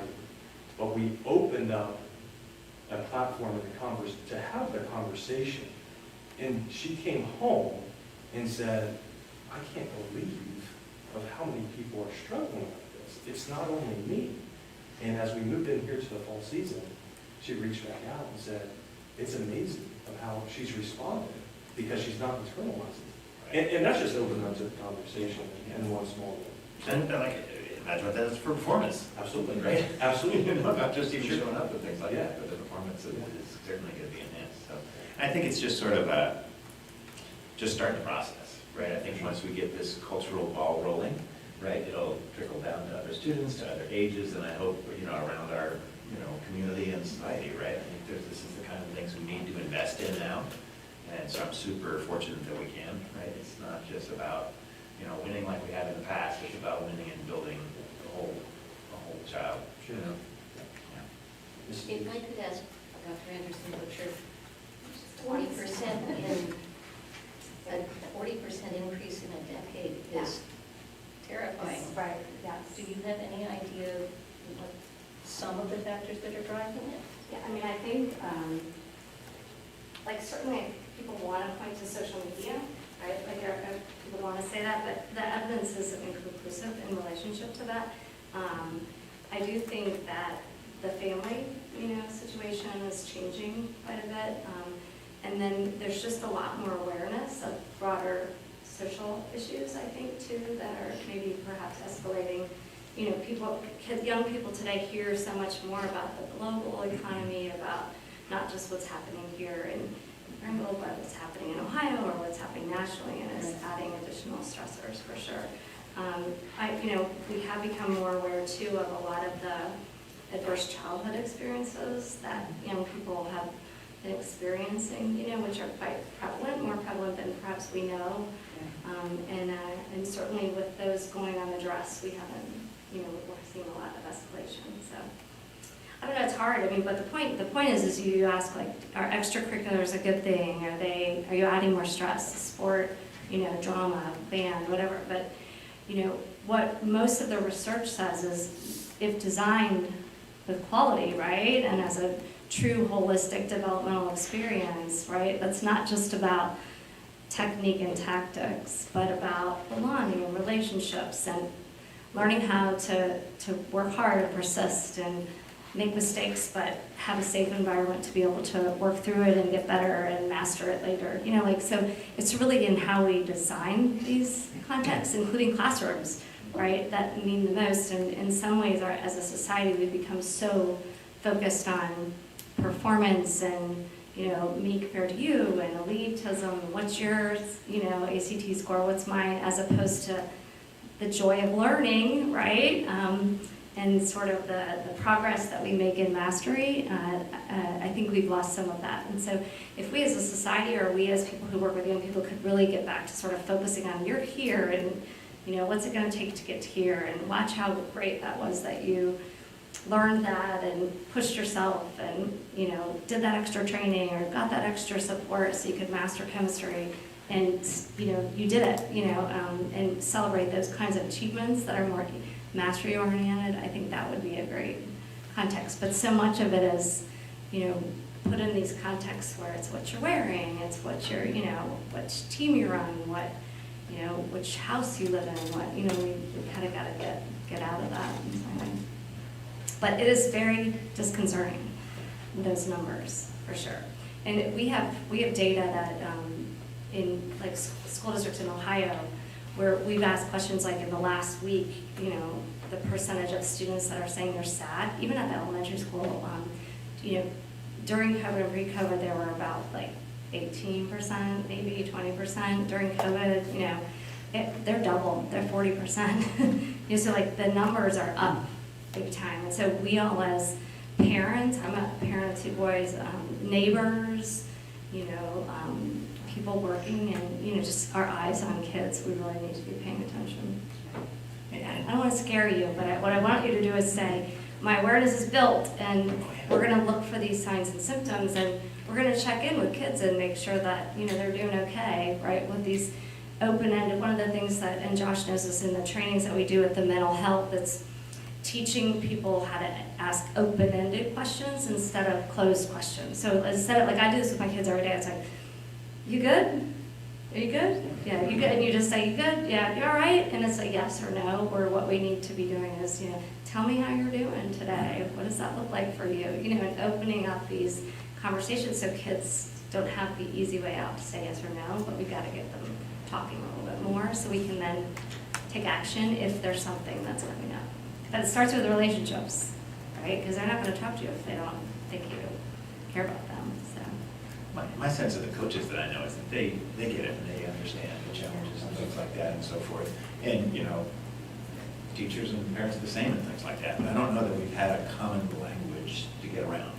But we opened up a platform in the to have the conversation. And she came home and said, I can't believe of how many people are struggling with this. It's not only me. And as we moved in here to the fall season, she reached back out and said, it's amazing of how she's responded because she's not internalizing. And that's just opened up to the conversation in one small way. And like, imagine what that is for performance. Absolutely. Right? Absolutely. You know, not just even Sure. showing up with things like Yeah. that, but the performance is certainly going to be enhanced. So I think it's just sort of just starting the process, right? I think once we get this cultural ball rolling, right, it'll trickle down to other students, to other ages, and I hope, you know, around our, you know, community and society, right? I think this is the kind of things we need to invest in now. And so I'm super fortunate that we can, right? It's not just about, you know, winning like we have in the past. It's about winning and building a whole child. Sure. You know? If I could ask Dr. Anderson, Butcher, 40% in, a 40% increase in a decade is terrifying. Right, yes. Do you have any idea what some of the factors that are driving it? Yeah, I mean, I think, like certainly people want to point to social media, right? Like people want to say that, but the evidence isn't conclusive in relationship to that. I do think that the family, situation is changing quite a bit. And then there's just a lot more awareness of broader social issues, I think, too, that are maybe perhaps escalating. Young people today hear so much more about the global economy, about not just what's happening here in Pringle, but what's happening in Ohio or what's happening nationally, and it's adding additional stressors for sure. We have become more aware too of a lot of the adverse childhood experiences that young people have been experiencing, which are quite prevalent, more prevalent than perhaps we know. And certainly with those going unaddressed, we haven't, we're seeing a lot of escalation. So I don't know, it's hard. I mean, but the point is you ask, like, are extracurriculars a good thing? Are you adding more stress? Sport, drama, band, whatever. But, what most of the research says is if designed with quality, right, and as a true holistic developmental experience, right, that's not just about technique and tactics, but about belonging and relationships and learning how to work hard and persist and make mistakes, but have a safe environment to be able to work through it and get better and master it later. So it's really in how we design these contexts, including classrooms, right, that mean the most. And in some ways, as a society, we've become so focused on performance and, me compared to you and elitism, what's your, ACT score, what's mine, as opposed to the joy of learning, right? And sort of the progress that we make in mastery. I think we've lost some of that. And so if we as a society, or we as people who work with young people, could really get back to sort of focusing on you're here and what's it going to take to get here, and watch how great that was that you learned that and pushed yourself and did that extra training or got that extra support so you could master chemistry, and you did it, and celebrate those kinds of achievements that are more mastery oriented. I think that would be a great context. But so much of it is, put in these contexts where it's what you're wearing, it's what you're, which team you're on, what, which house you live in, what, we kind of got to get out of that in some way. But it is very disconcerting, those numbers, for sure. And we have data that in like school districts in Ohio, where we've asked questions like in the last week, you know, the percentage of students that are saying they're sad, even at the elementary school, you know, during COVID and pre-COVID, there were about like 18%, maybe 20%. During COVID, you know, they're double, they're 40%. You know, so like the numbers are up big time. And so we all as parents, I'm a parent of two boys, neighbors, you know, people working and, you know, just our eyes on kids, we really need to be paying attention. I don't want to scare you, but what I want you to do is say, my awareness is built and we're going to look for these signs and symptoms and we're going to check in with kids and make sure that, you know, they're doing okay, right, with these open-ended. One of the things that, and Josh knows this in the trainings that we do with the mental health, it's teaching people how to ask open-ended questions instead of closed questions. So instead of, like I do this with my kids every day, it's like, you good? Are you good? Yeah, you good? And you just say, you good? Yeah, you all right? And it's a yes or no, or what we need to be doing is, you know, tell me how you're doing today. What does that look like for you? You know, and opening up these conversations so kids don't have the easy way out to say yes or no, but we've got to get them talking a little bit more so we can then take action if there's something that's coming up. But it starts with relationships, right? Because they're not going to talk to you if they don't think you care about them. So. My sense of the coaches that I know is that they get it and they understand the challenges and things like that and so forth. And, you know, teachers and parents are the same and things like that. But I don't know that we've had a common language to get around,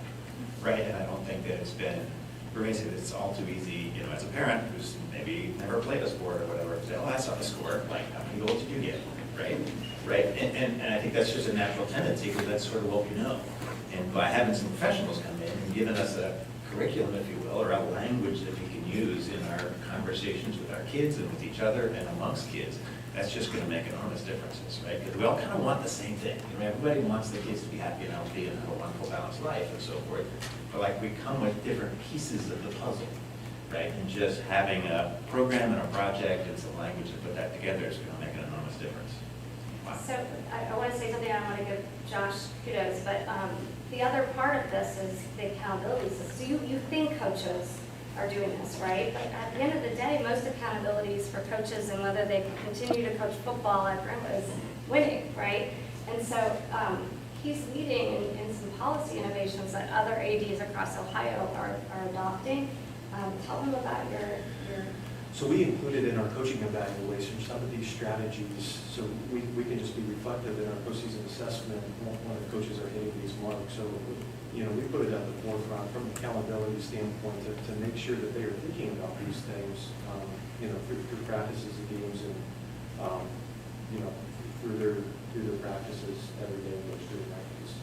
right? And I don't think that it's been pervasive. It's all too easy, you know, as a parent who's maybe never played a sport or whatever, say, oh, I saw the score. Like, how many goals did you get, right? Right? And I think that's just a natural tendency because that's sort of what we know. And by having some professionals come in and giving us a curriculum, if you will, or a language that we can use in our conversations with our kids and with each other and amongst kids, that's just going to make enormous differences, right? Because we all kind of want the same thing. You know, everybody wants their kids to be happy and healthy and have a wonderful, balanced life and so forth. But like we come with different pieces of the puzzle, right? And just having a program and a project and some language to put that together is going to make an enormous difference. Wow. So I want to say something, I want to give Josh kudos, but the other part of this is the accountability system. So you think coaches are doing this, right? But at the end of the day, most accountabilities for coaches and whether they can continue to coach football at Brimley is winning, right? And so he's leading in some policy innovations that other ADs across Ohio are adopting. Tell them about your So we included in our coaching evaluation some of these strategies, so we can just be reflective in our postseason assessment when the coaches are hitting these marks. So, you know, we put it at the forefront from an accountability standpoint to make sure that they are thinking about these things, you know, through practices and games and, you know, through their practices every day in which they're practice.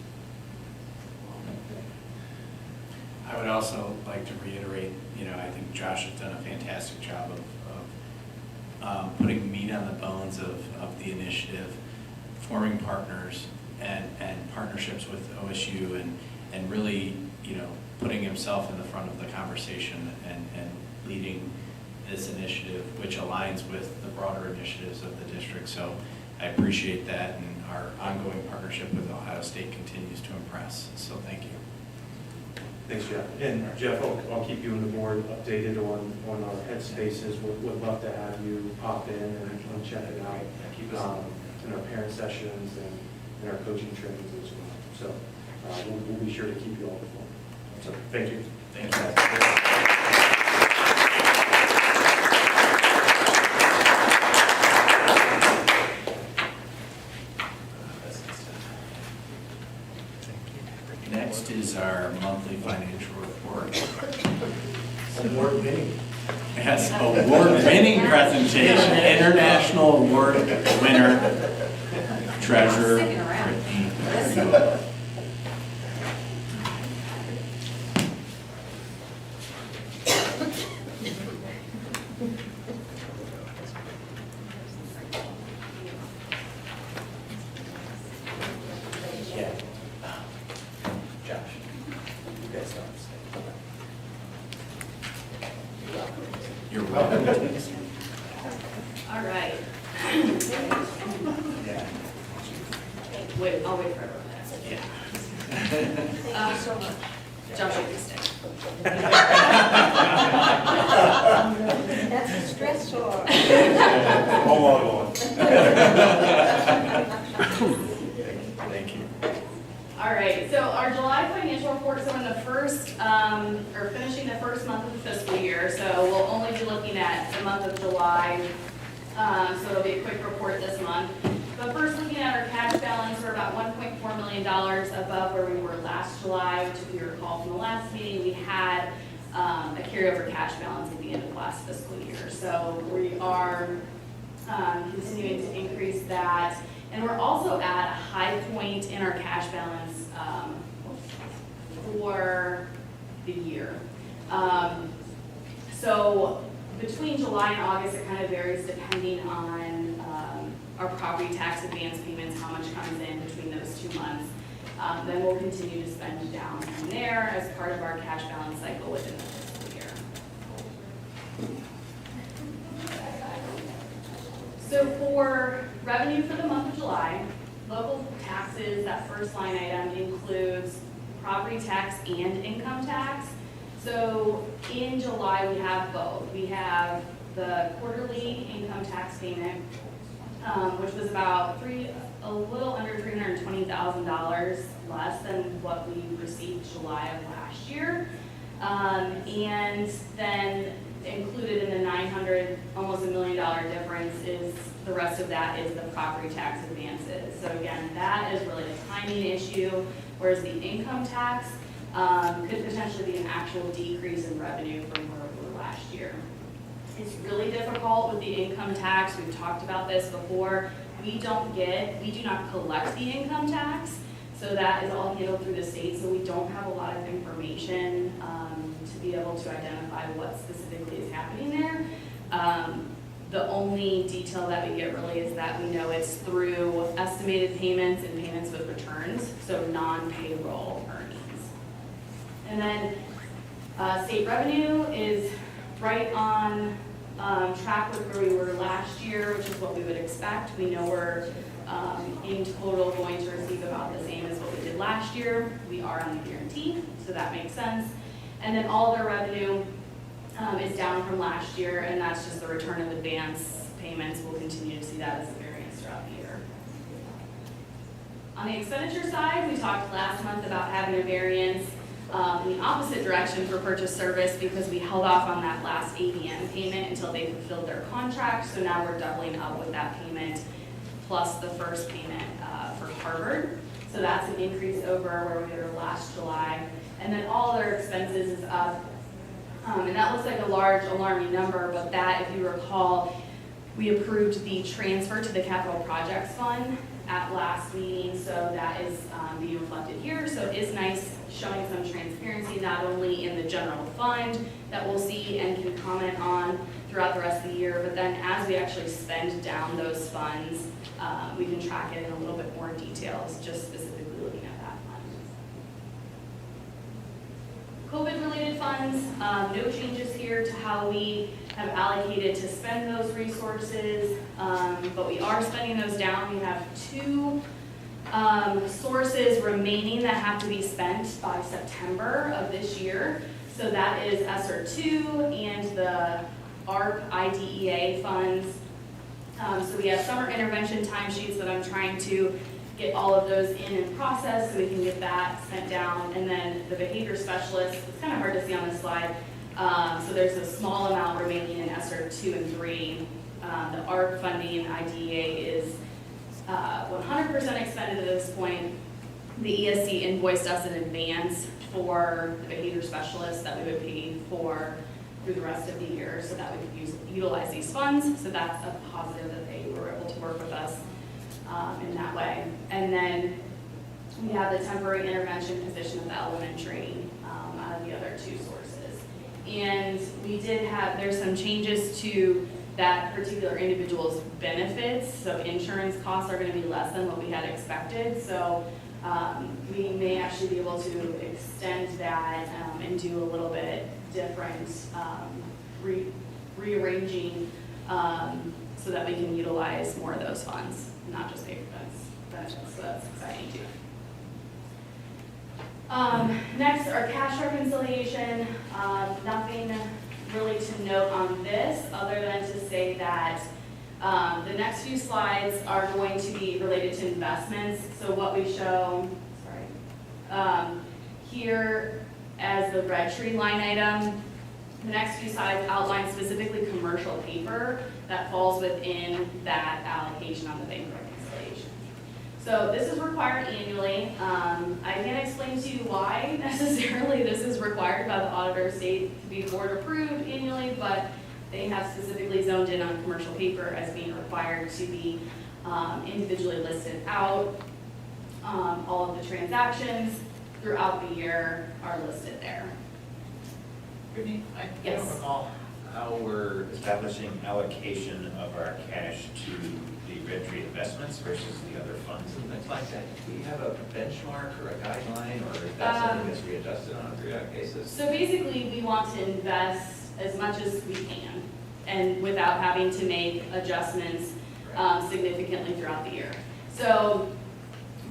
I would also like to reiterate, you know, I think Josh has done a fantastic job of putting meat on the bones of the initiative, forming partners and partnerships with OSU and really, you know, putting himself in the front of the conversation and leading this initiative, which aligns with the broader initiatives of the district. So I appreciate that, and our ongoing partnership with Ohio State continues to impress. So thank you. Thanks, Jeff. And Jeff, I'll keep you and the board updated on our headspaces. Would love to have you pop in and check it out in our parent sessions and our coaching trainings as well. So we'll be sure to keep you all informed. So thank you. Thank you. Next is our monthly financial report. Award-winning. Yes, award-winning presentation, international award winner, treasurer. Sticking around. Brittany. Yeah. Josh, you guys don't stay. You're welcome. All right. Yeah. Wait, I'll wait for everyone there. Yeah. Thank you so much. Josh, you can stay. That's a stressor. Thank you. All right, so our July financial report, so in the first, or finishing the first month of the fiscal year, so we'll only be looking at the month of July, so it'll be a quick report this month. But first, looking at our cash balance, we're about $1.4 million above where we were last July, which if you recall from the last meeting, we had a carryover cash balance at the end of last fiscal year. So we are continuing to increase that. And we're also at a high point in our cash balance for the year. So between July and August, it kind of varies depending on our property tax advance payments, how much comes in between those 2 months. Then we'll continue to spend down from there as part of our cash balance cycle within the fiscal year. So for revenue for the month of July, local taxes, that first line item includes property tax and income tax. So in July, we have both. We have the quarterly income tax payment, which was about a little under $320,000 less than what we received July of last year. And then included in the 900, almost $1 million difference is the rest of that is the property tax advances. So again, that is really a timing issue, whereas the income tax could potentially be an actual decrease in revenue from where we were last year. It's really difficult with the income tax. We've talked about this before. We do not collect the income tax, so that is all handled through the state, so we don't have a lot of information to be able to identify what specifically is happening there. The only detail that we get really is that we know it's through estimated payments and payments with returns, so non-payroll earnings. And then state revenue is right on track with where we were last year, which is what we would expect. We know we're in total going to receive about the same as what we did last year. We are on the guarantee, so that makes sense. And then all their revenue is down from last year, and that's just the return of advance payments. We'll continue to see that as a variance throughout the year. On the expenditure side, we talked last month about having a variance in the opposite direction for purchase service because we held off on that last ABM payment until they fulfilled their contract. So now we're doubling up with that payment plus the first payment for Harvard. So that's an increase over where we were last July. And then all their expenses is up. And that looks like a large alarming number, but that, if you recall, we approved the transfer to the capital projects fund at last meeting, so that is being reflected here. So it is nice showing some transparency, not only in the general fund that we'll see and can comment on throughout the rest of the year, but then as we actually spend down those funds, we can track it in a little bit more details, just specifically looking at that fund. COVID-related funds, no changes here to how we have allocated to spend those resources, but we are spending those down. We have two sources remaining that have to be spent by September of this year. So that is ESSER 2 and the ARP IDEA funds. So we have summer intervention timesheets that I'm trying to get all of those in process so we can get that sent down. And then the behavior specialists, it's kind of hard to see on this slide. So there's a small amount remaining in ESSER 2 and 3. The ARP funding IDEA is 100% expended at this point. The ESC invoiced us in advance for the behavior specialists that we would pay for through the rest of the year so that we could utilize these funds. So that's a positive that they were able to work with us in that way. And then we have the temporary intervention position at the elementary out of the other two sources. And we did have, there's some changes to that particular individual's benefits. So insurance costs are going to be less than what we had expected. So we may actually be able to extend that and do a little bit different rearranging so that we can utilize more of those funds, not just pay for benefits. So that's exciting too. Next, our cash reconciliation, nothing really to note on this, other than to say that the next few slides are going to be related to investments. So what we show, here as the red tree line item, the next few slides outline specifically commercial paper that falls within that allocation on the bank reconciliation. So this is required annually. I can't explain to you why necessarily this is required by the auditor state to be board approved annually, but they have specifically zoned in on commercial paper as being required to be individually listed out. All of the transactions throughout the year are listed there. Brittany, I Yes. don't recall how we're establishing allocation of our cash to the Red Tree investments versus the other funds and things like that. Do we have a benchmark or a guideline, or is that something that's readjusted on a periodic basis? So basically, we want to invest as much as we can, and without having to make adjustments significantly throughout the year. So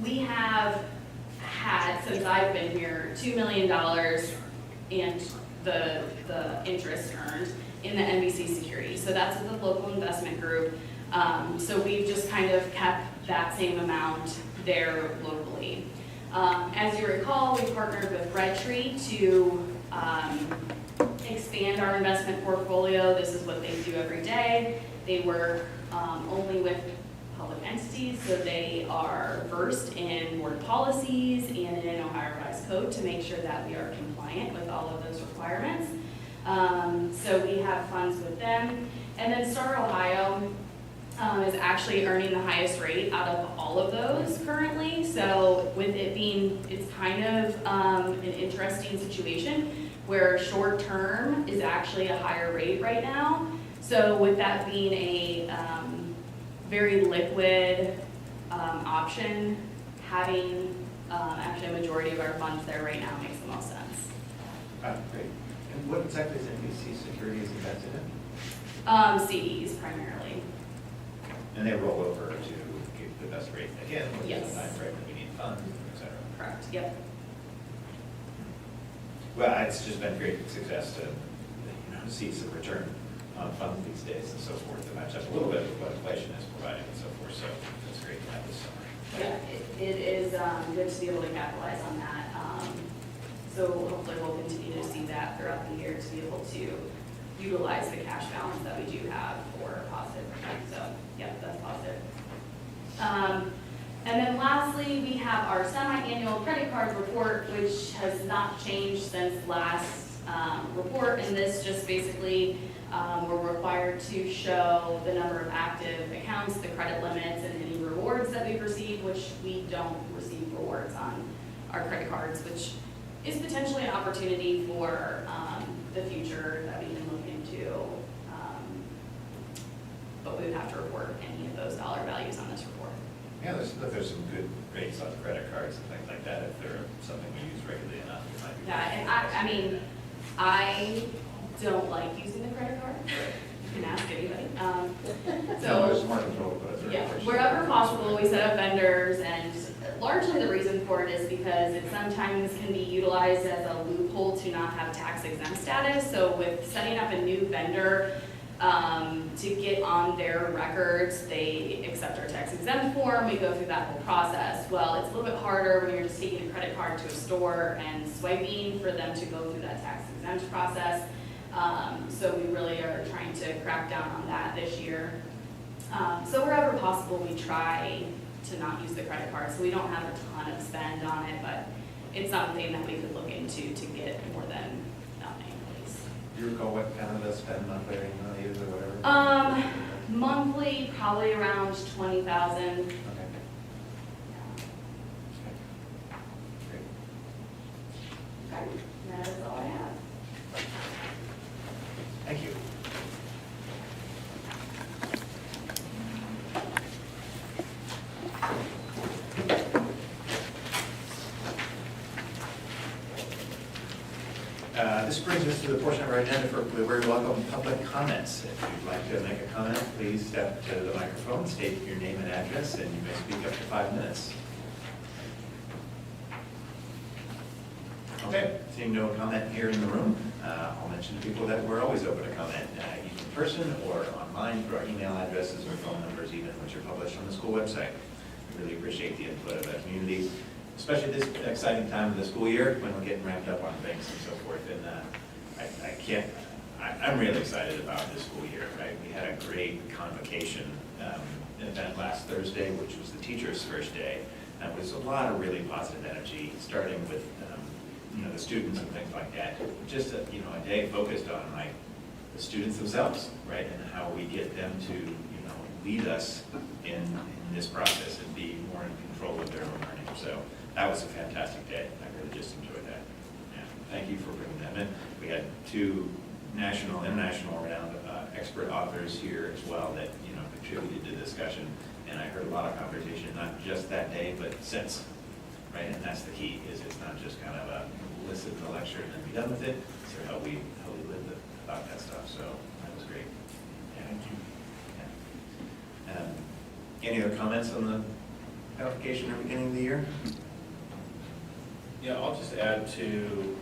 we have had, since I've been here, $2 million and the interest earned in the NBC securities. So that's the local investment group. So we've just kind of kept that same amount there locally. As you recall, we partnered with Red Tree to expand our investment portfolio. This is what they do every day. They work only with public entities, so they are versed in board policies and in Ohio Revised Code to make sure that we are compliant with all of those requirements. So we have funds with them. And then Star Ohio is actually earning the highest rate out of all of those currently. So with it being, it's kind of an interesting situation where short term is actually a higher rate right now. So with that being a very liquid option, having actually a majority of our funds there right now makes the most sense. Great. And what exactly is NBC Securities invested in? CDs primarily. And they roll over to give the best rate they can, which Yes. is the time frame that we need funds, et cetera. Correct, yep. Well, it's just been great success to, see some return on funds these days and so forth to match up a little bit with what inflation is providing and so forth. So it's great to have this summer. Yeah, it is good to be able to capitalize on that. So hopefully we'll continue to see that throughout the year to be able to utilize the cash balance that we do have for positive return. So, yeah, that's positive. And then lastly, we have our semi-annual credit card report, which has not changed since last report. And this just basically, we're required to show the number of active accounts, the credit limits, and any rewards that we've received, which we don't receive rewards on our credit cards, which is potentially an opportunity for the future that we can look into. But we would have to report any of those dollar values on this report. Yeah, there's some good rates on credit cards and things like that. If they're something we use regularly enough, it might be. Yeah, and I mean, I don't like using the credit card. You can ask anybody. No, there's more control, but Yeah, wherever possible, we set up vendors, and largely the reason for it is because it sometimes can be utilized as a loophole to not have tax exempt status. So with setting up a new vendor, to get on their records, they accept our tax exempt form, we go through that whole process. Well, it's a little bit harder when you're just taking a credit card to a store and swiping for them to go through that tax exempt process. So we really are trying to crack down on that this year. So wherever possible, we try to not use the credit card, so we don't have a ton of spend on it, but it's something that we could look into to get more than nothing, please. Do you recall what kind of the spend monthly or annually is or whatever? Monthly, probably around 20,000. Okay. Great. Okay, that is all I have. Thank you. This brings us to the portion of our agenda for where we welcome public comments. If you'd like to make a comment, please step to the microphone, state your name and address, and you may speak up to 5 minutes. Okay, seeing no comment here in the room, I'll mention to people that we're always open to comment, either in person or online through our email addresses or phone numbers, even which are published on the school website. We really appreciate the input of the community, especially this exciting time of the school year when we're getting ramped up on things and so forth. And I'm really excited about this school year, right? We had a great convocation event last Thursday, which was the teacher's first day. And it was a lot of really positive energy, starting with the students and things like that. Just a day focused on like the students themselves, right, and how we get them to lead us in this process and be more in control of their own learning. So that was a fantastic day. I really just enjoyed that. Yeah. Thank you for bringing them in. We had 2 national, international renowned expert authors here as well that contributed to the discussion. And I heard a lot of conversation, not just that day, but since, right? And that's the key, is it's not just kind of a listen to the lecture and then be done with it. So how we live about that stuff. So that was great. Yeah. Thank you. Yeah. Any other comments on the application at the beginning of the year? Yeah, I'll just add to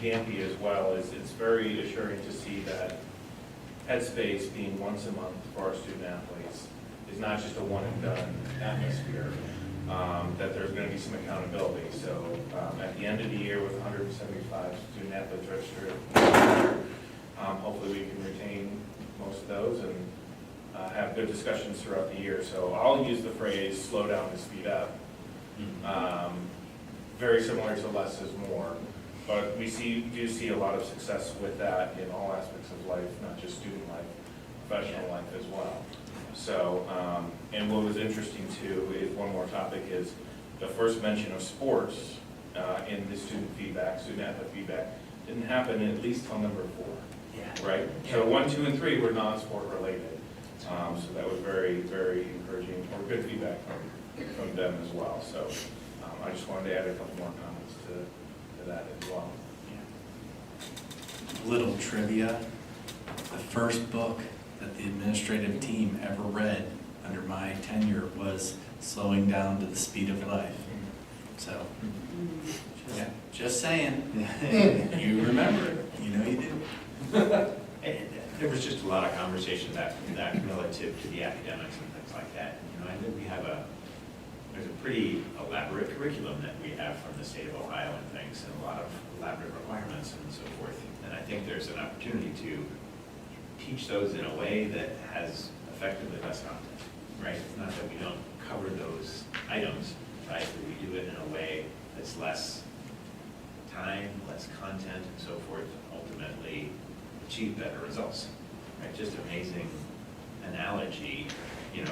Gampy as well. It's very assuring to see that Headspace being once a month for our student athletes is not just a one and done atmosphere, that there's going to be some accountability. So at the end of the year with 175 student athletes registered, hopefully we can retain most of those and have good discussions throughout the year. So I'll use the phrase slow down to speed up. Very similar to less is more. But we do see a lot of success with that in all aspects of life, not just student life, professional life as well. So, and what was interesting too, is one more topic, is the first mention of sports in the student athlete feedback didn't happen at least till number 4. Yeah. Right? So 1, 2, and 3 were non-sport related. So that was very, very encouraging, or good feedback from them as well. So I just wanted to add a couple more comments to that as well. Yeah. Little trivia, the first book that the administrative team ever read under my tenure was Slowing Down to the Speed of Life. So, just saying, you remember it, you do. There was just a lot of conversation that relative to the academics and things like that. I think there's a pretty elaborate curriculum that we have from the state of Ohio and things, and a lot of elaborate requirements and so forth. And I think there's an opportunity to teach those in a way that has effectively less content, right? It's not that we don't cover those items, right? But we do it in a way that's less time, less content, and so forth, and ultimately achieve better results, right? Just amazing analogy,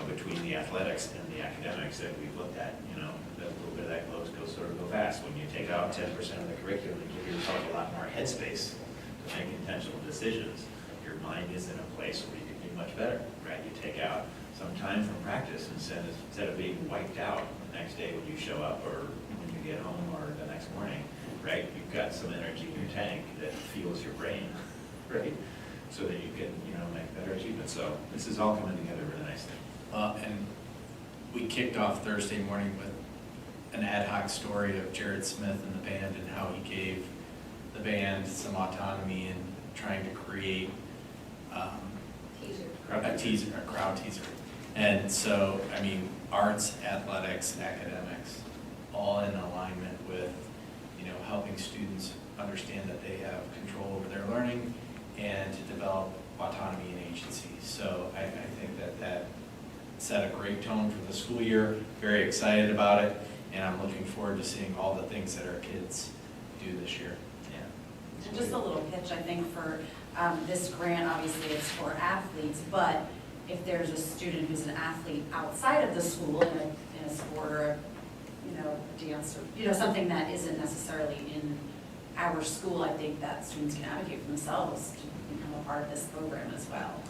between the athletics and the academics that we've looked at, that little bit of that go fast. When you take out 10% of the curriculum and give yourself a lot more headspace to make intentional decisions, your mind is in a place where you can do much better, right? You take out some time from practice instead of being wiped out the next day when you show up or when you get home or the next morning, right? You've got some energy in your tank that fuels your brain, right? So that you can, make better achievements. So this is all coming together really nicely. And we kicked off Thursday morning with an ad hoc story of Jared Smith and the band and how he gave the band some autonomy in trying to create a crowd teaser. And so, arts, athletics, academics, all in alignment with, helping students understand that they have control over their learning and to develop autonomy and agency. So I think that set a great tone for the school year. Very excited about it, and I'm looking forward to seeing all the things that our kids do this year. Yeah. And just a little pitch, I think, for this grant. Obviously, it's for athletes, but if there's a student who's an athlete outside of the school in a sport or a dance or something that isn't necessarily in our school, I think that students can advocate for themselves to become a part of this program as well.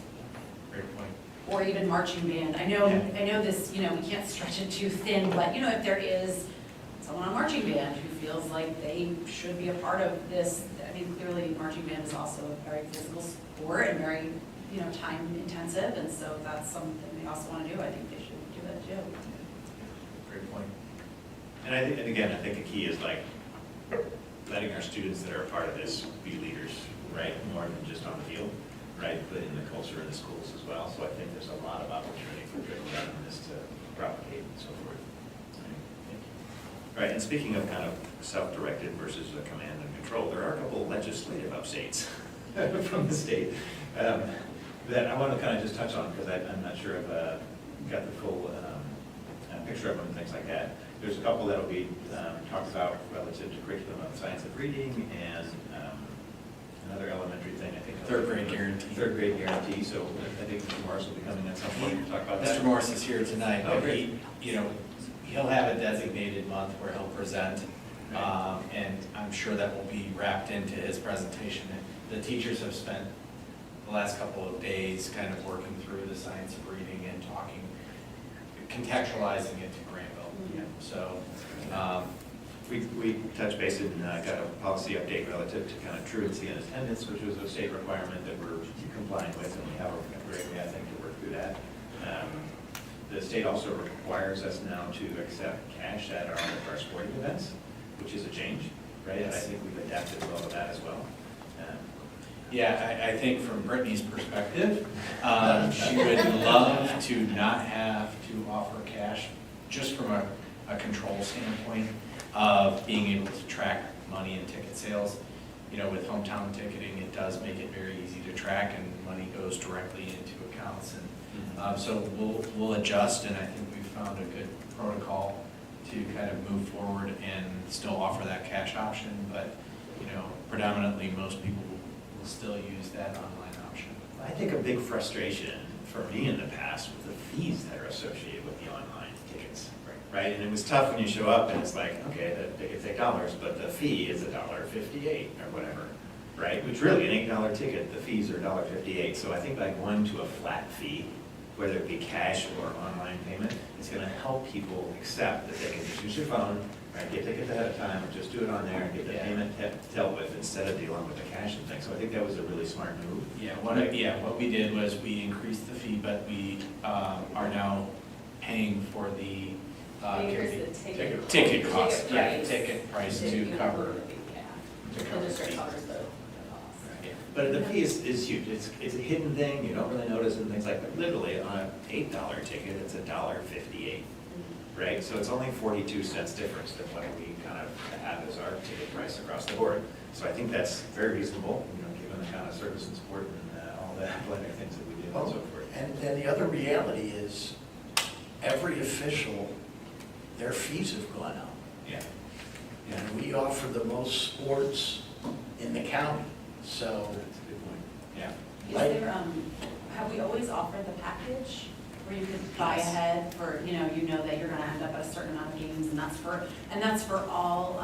Great point. Or even marching band. I know this, we can't stretch it too thin, but if there is someone on marching band who feels like they should be a part of this, clearly marching band is also a very physical sport and very, time intensive, and so that's something they also want to do. I think they should do that too. Great point. And again, I think the key is letting our students that are a part of this be leaders, right? More than just on the field, right? But in the culture of the schools as well. So I think there's a lot of opportunity for trickle down on this to propagate and so forth. Right, and speaking of kind of self-directed versus a command and control, there are a couple legislative updates from the state that I want to kind of just touch on because I'm not sure I've got the full picture of them and things like that. There's a couple that will be talked about relative to curriculum on science of reading and another elementary thing, I think. Third grade guarantee. Third grade guarantee, so I think Mr. Morris will be coming at some point to talk about that. Mr. Morris is here tonight. Oh, but great. He'll have a designated month where he'll present, and I'm sure that will be wrapped into his presentation. The teachers have spent the last couple of days kind of working through the science of reading and talking, contextualizing it to Granville. So, We touched base and got a policy update relative to kind of truancy and attendance, which was a state requirement that we're complying with, and we have a great way, I think, to work through that. The state also requires us now to accept cash at our sporting events, which is a change, right? And I think we've adapted well to that as well. yeah, I think from Brittany's perspective, she would love to not have to offer cash, just from a control standpoint of being able to track money and ticket sales. With hometown ticketing, it does make it very easy to track, and money goes directly into accounts. And so we'll adjust, and I think we've found a good protocol to kind of move forward and still offer that cash option. But predominantly, most people will still use that online option. I think a big frustration for me in the past was the fees that are associated with the online tickets, right? And it was tough when you show up and it's like, okay, the tickets $8, but the fee is $1.58 or whatever, right? Which really, an $8 ticket, the fees are $1.58. So I think by going to a flat fee, whether it be cash or online payment, it's going to help people accept that they can just use your phone, right, get tickets ahead of time, just do it on there and get the payment dealt with instead of dealing with the cash and things. So I think that was a really smart move. What we did was we increased the fee, but we are now paying for the ticket cost. Ticket price to cover. The district covers the cost. But the fee is huge. It's a hidden thing. You don't really notice and things like that. Literally, on an $8 ticket, it's $1.58, right? So it's only 42 cents difference than what we kind of have as our ticket price across the board. So I think that's very reasonable, given the kind of service and support and all the athletic things that we do and so forth. And then the other reality is, every official, their fees have gone up. Yeah. And we offer the most sports in the county, so. That's a good point. Yeah. Is there, have we always offered the package where you could buy ahead for, you know that you're gonna end up at a certain amount of games, and that's for all,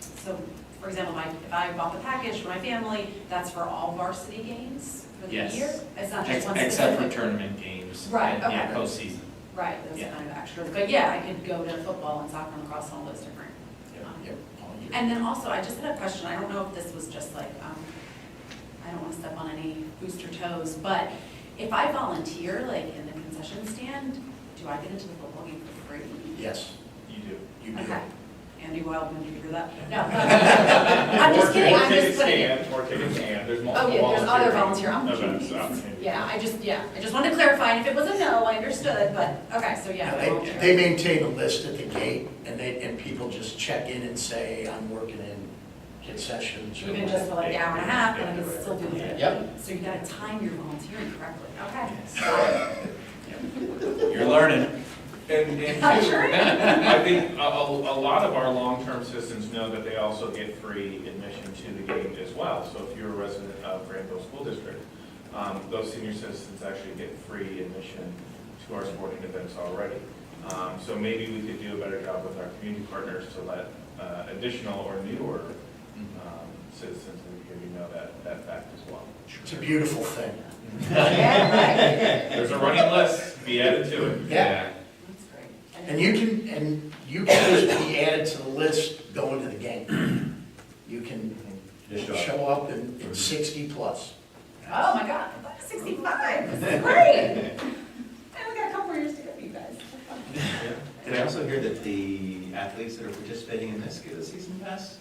so for example, if I bought the package for my family, that's for all varsity games for the Yes. year? It's not just one Except for specific- tournament games. Right, and, okay. Postseason. Right, those Yeah. kind of extras, but yeah, I could go to football and soccer and lacrosse and all those different. Yep, all year. And then also, I just had a question, I don't know if this was just like, I don't wanna step on any booster toes, but if I volunteer, like in the concession stand, do I get into the football game for free? Yes, You do. you do. Okay. Andy Wildman, did you hear that? No. I'm just kidding, I'm just putting it. More tickets and there's Oh, multiple yeah, there's other volunteer volunteer events, opportunities. Yeah, I just wanted to clarify, and if it was a no, I understood, but, okay, so yeah. They volunteer. maintain a list at the gate, and people just check in and say, I'm working in concessions. or Even just for like an hour and a half, and I can still do it. Yep. So you gotta time your volunteering correctly, okay. You're learning. And I'm two, sure. I think a lot of our long-term citizens know that they also get free admission to the game as well. So if you're a resident of Granville School District, those senior citizens actually get free admission to our sporting events already. So maybe we could do a better job with our community partners to let additional or newer citizens in the community know that fact as well. It's a beautiful thing. There's a running list, be added to it. Yeah. That's great. And you can just be added to the list going to the game. You can Just show up. show up in 60 plus. Oh my God, I'm 65, this is great. I only got a couple more years to go, you guys. Did I also hear that the athletes that are participating in this get a season pass?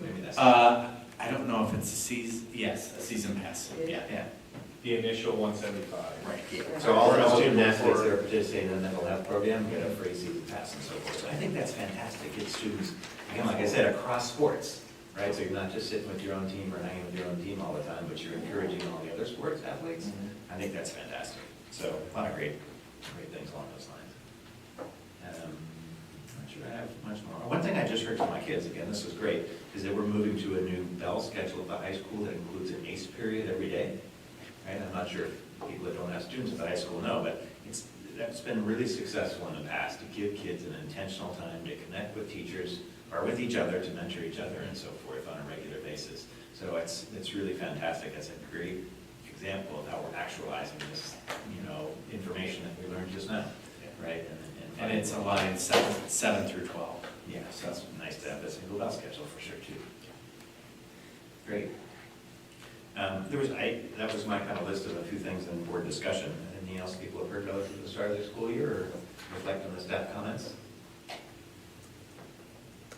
Maybe that's. I don't know if it's a season pass, yeah. The initial 175. Right. So all the student athletes that are participating in the mental health program get a free season pass and so forth. So I think that's fantastic. Get students, again, like I said, across sports, right? So you're not just sitting with your own team or hanging with your own team all the time, but you're encouraging all the other sports athletes. I think that's fantastic. So a lot of great things along those lines. I'm not sure I have much more. One thing I just heard from my kids, again, this was great, is that we're moving to a new bell schedule at the high school that includes an ACE period every day. Right? I'm not sure if people that don't have students at the high school know, but that's been really successful in the past, to give kids an intentional time to connect with teachers or with each other, to mentor each other and so forth on a regular basis. So it's really fantastic. It's a great example of how we're actualizing this, information that we learned just now, right? And it's aligned 7 through 12. Yeah, so it's nice to have this single bell schedule for sure too. Great. That was my kind of list of a few things in board discussion. Anything else people have heard relative to the start of the school year, or reflect on the staff comments?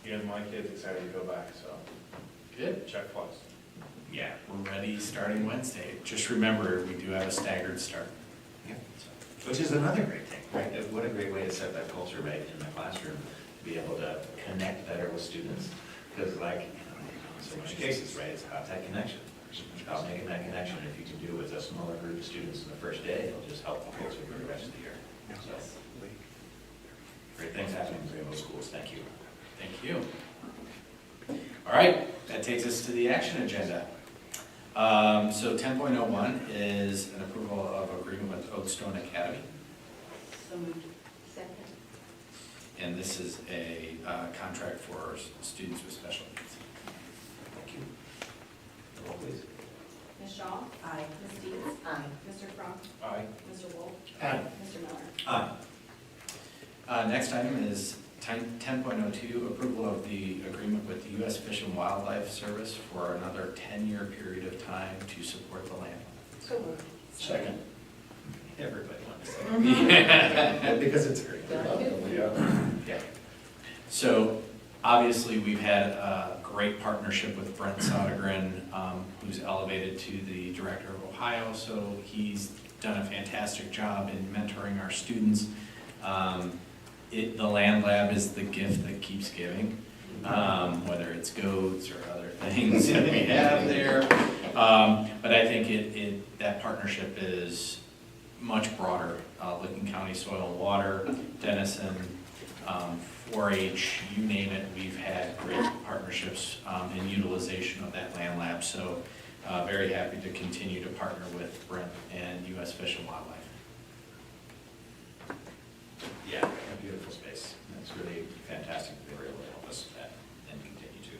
And my kid's excited to go back, so Good. check plus. Yeah, we're ready starting Wednesday. Just remember, we do have a staggered start. Yeah. Which is another great thing, right? What a great way to set that culture right in the classroom, to be able to connect better with students. Because in so many cases, right, it's about that connection. It's about making that connection. If you can do it with a smaller group of students in the first day, it'll just help the kids for the rest of the year. So, great things happening in Greenville schools. Thank you. Thank you. All right, that takes us to the action agenda. So 10.01 is an approval of agreement with Oakstone Academy. So moved. Second. And this is a contract for students with special needs. Thank you. Roll, please. Ms. Shaw? Aye. Ms. Deeds? Aye. Mr. Crum? Aye. Mr. Wolf? Aye. Mr. Miller? Aye. Next item is 10.02, approval of the agreement with the U.S. Fish and Wildlife Service for another 10-year period of time to support the land. So moved. Second. Everybody wants to say. Because it's great. Yeah. Yeah. So obviously, we've had a great partnership with Brent Sodergren, who's elevated to the Director of Ohio. So he's done a fantastic job in mentoring our students. The Land Lab is the gift that keeps giving, whether it's goats or other things that we have there. But I think that partnership is much broader. Licking County Soil and Water, Denison, 4-H, you name it, we've had great partnerships in utilization of that Land Lab. So very happy to continue to partner with Brent and U.S. Fish and Wildlife. Yeah, a beautiful space. It's really fantastic that they were able to help us with that and continue to.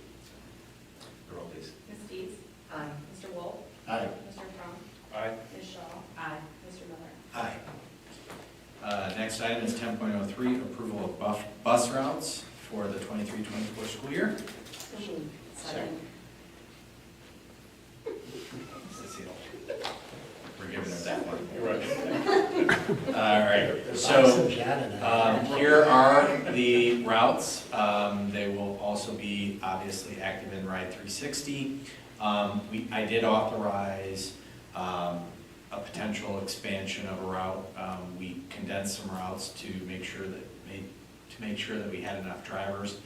So, roll, please. Ms. Deeds? Aye. Mr. Wolf? Aye. Mr. Crum? Aye. Ms. Shaw? Aye. Mr. Miller? Aye. Next item is 10.03, approval of bus routes for the 23-24 school year. So moved. Second. Cecile, we're giving her that one. You're right. All right, so here are the routes. They will also be obviously active in Ride 360. I did authorize a potential expansion of a route. We condensed some routes to make sure that we had enough drivers.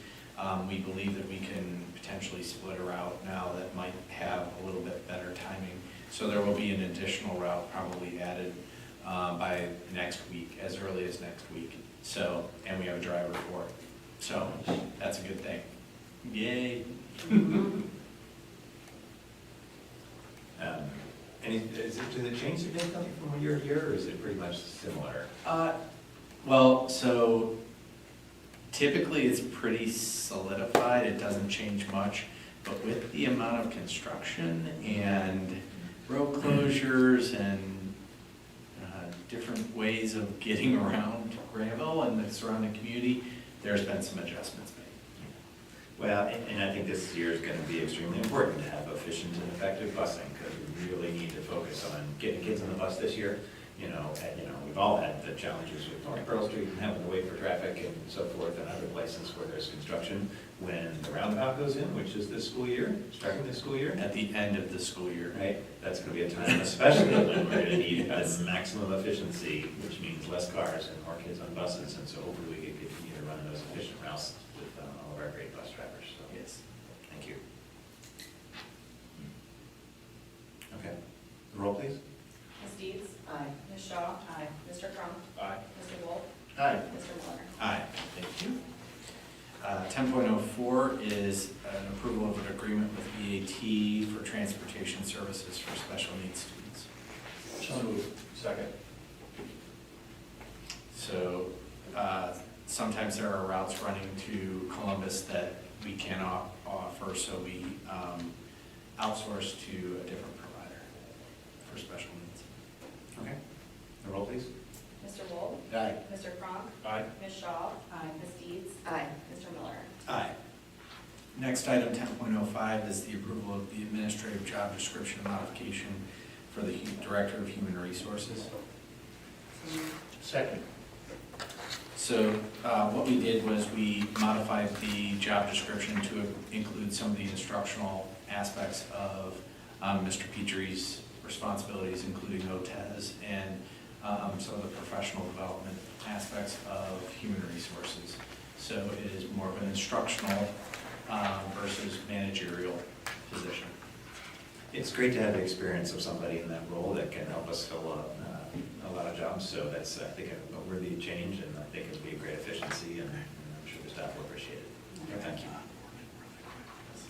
We believe that we can potentially split a route now that might have a little bit better timing. So there will be an additional route probably added by next week, as early as next week. So, and we have a driver for it. So that's a good thing. Yay. Does it change significantly from year to year, or is it pretty much similar? Well, so typically it's pretty solidified. It doesn't change much. But with the amount of construction and road closures and different ways of getting around Granville and the surrounding community, there's been some adjustments made. Well, and I think this year is going to be extremely important to have efficient and effective busing, because we really need to focus on getting kids on the bus this year we've all had the challenges with North Pearl Street and having to wait for traffic and so forth, and other places where there's construction. When the roundabout goes in, which is this school year, starting this school year, At the end of the school year. right? That's gonna be a time, especially when we're gonna need the maximum efficiency, which means less cars and more kids on buses, and so hopefully we can continue to run those efficient routes with all of our great bus drivers, so. Yes. Thank you. Okay, the roll, please. Ms. Deeds? Aye. Ms. Shaw? Aye. Mr. Crum? Aye. Mr. Wolf? Aye. Mr. Miller? Aye, thank you. 10.04 is an approval of an agreement with BAT for transportation services for special needs students. So moved. Second. So sometimes there are routes running to Columbus that we cannot offer, so we outsource to a different provider for special needs. Okay, the roll, please. Mr. Wolf? Aye. Mr. Crum? Aye. Ms. Shaw? Aye. Ms. Deeds? Aye. Mr. Miller? Aye. Next item, 10.05, is the approval of the administrative job description modification for the Director of Human Resources. Second. So what we did was we modified the job description to include some of the instructional aspects of Mr. Petrie's responsibilities, including OTES, and some of the professional development aspects of human resources. So it is more of an instructional versus managerial position. It's great to have the experience of somebody in that role that can help us fill a lot of jobs, so that's, I think, a worthy change, and I think it'll be a great efficiency, and I'm sure the staff will appreciate it. Okay, thank you.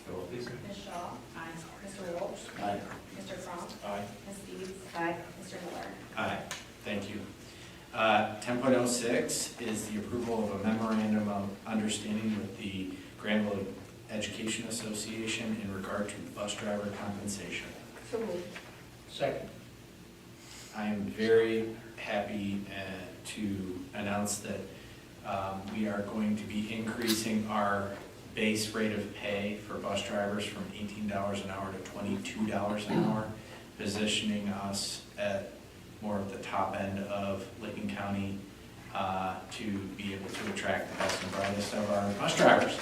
Phil, please. Ms. Shaw? Aye. Mr. Wolf? Aye. Mr. Crum? Aye. Ms. Deeds? Aye. Mr. Miller? Aye, thank you. 10.06 is the approval of a memorandum of understanding with the Granville Education Association in regard to bus driver compensation. So moved. Second. I am very happy to announce that we are going to be increasing our base rate of pay for bus drivers from $18 an hour to $22 an hour, positioning us at more of the top end of Licking County to be able to attract the best and brightest of our bus drivers.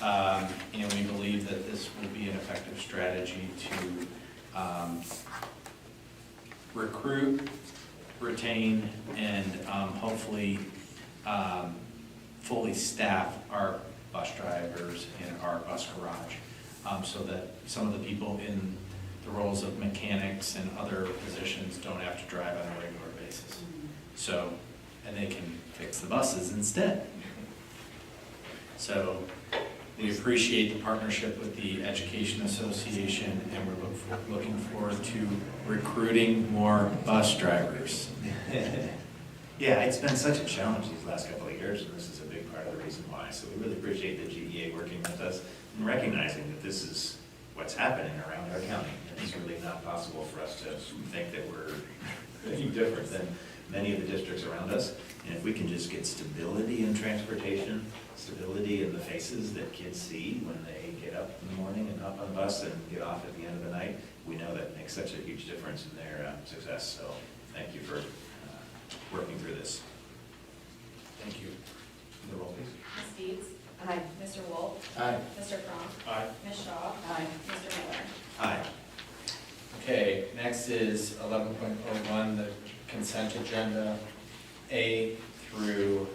And we believe that this will be an effective strategy to recruit, retain, and hopefully fully staff our bus drivers in our bus garage, so that some of the people in the roles of mechanics and other positions don't have to drive on a regular basis. So, and they can fix the buses instead. So we appreciate the partnership with the Education Association, and we're looking forward to recruiting more bus drivers. Yeah, it's been such a challenge these last couple of years, and this is a big part of the reason why. So we really appreciate the GEA working with us and recognizing that this is what's happening around our county. It's really not possible for us to think that we're any different than many of the districts around us. And if we can just get stability in transportation, stability in the faces that kids see when they get up in the morning and hop on the bus and get off at the end of the night, we know that makes such a huge difference in their success. So thank you for working through this. Thank you. The roll, please. Ms. Deeds? Aye. Mr. Wolf? Aye. Mr. Crum? Aye. Ms. Shaw? Aye. Mr. Miller? Aye. Okay, next is 11.01, the consent agenda, A through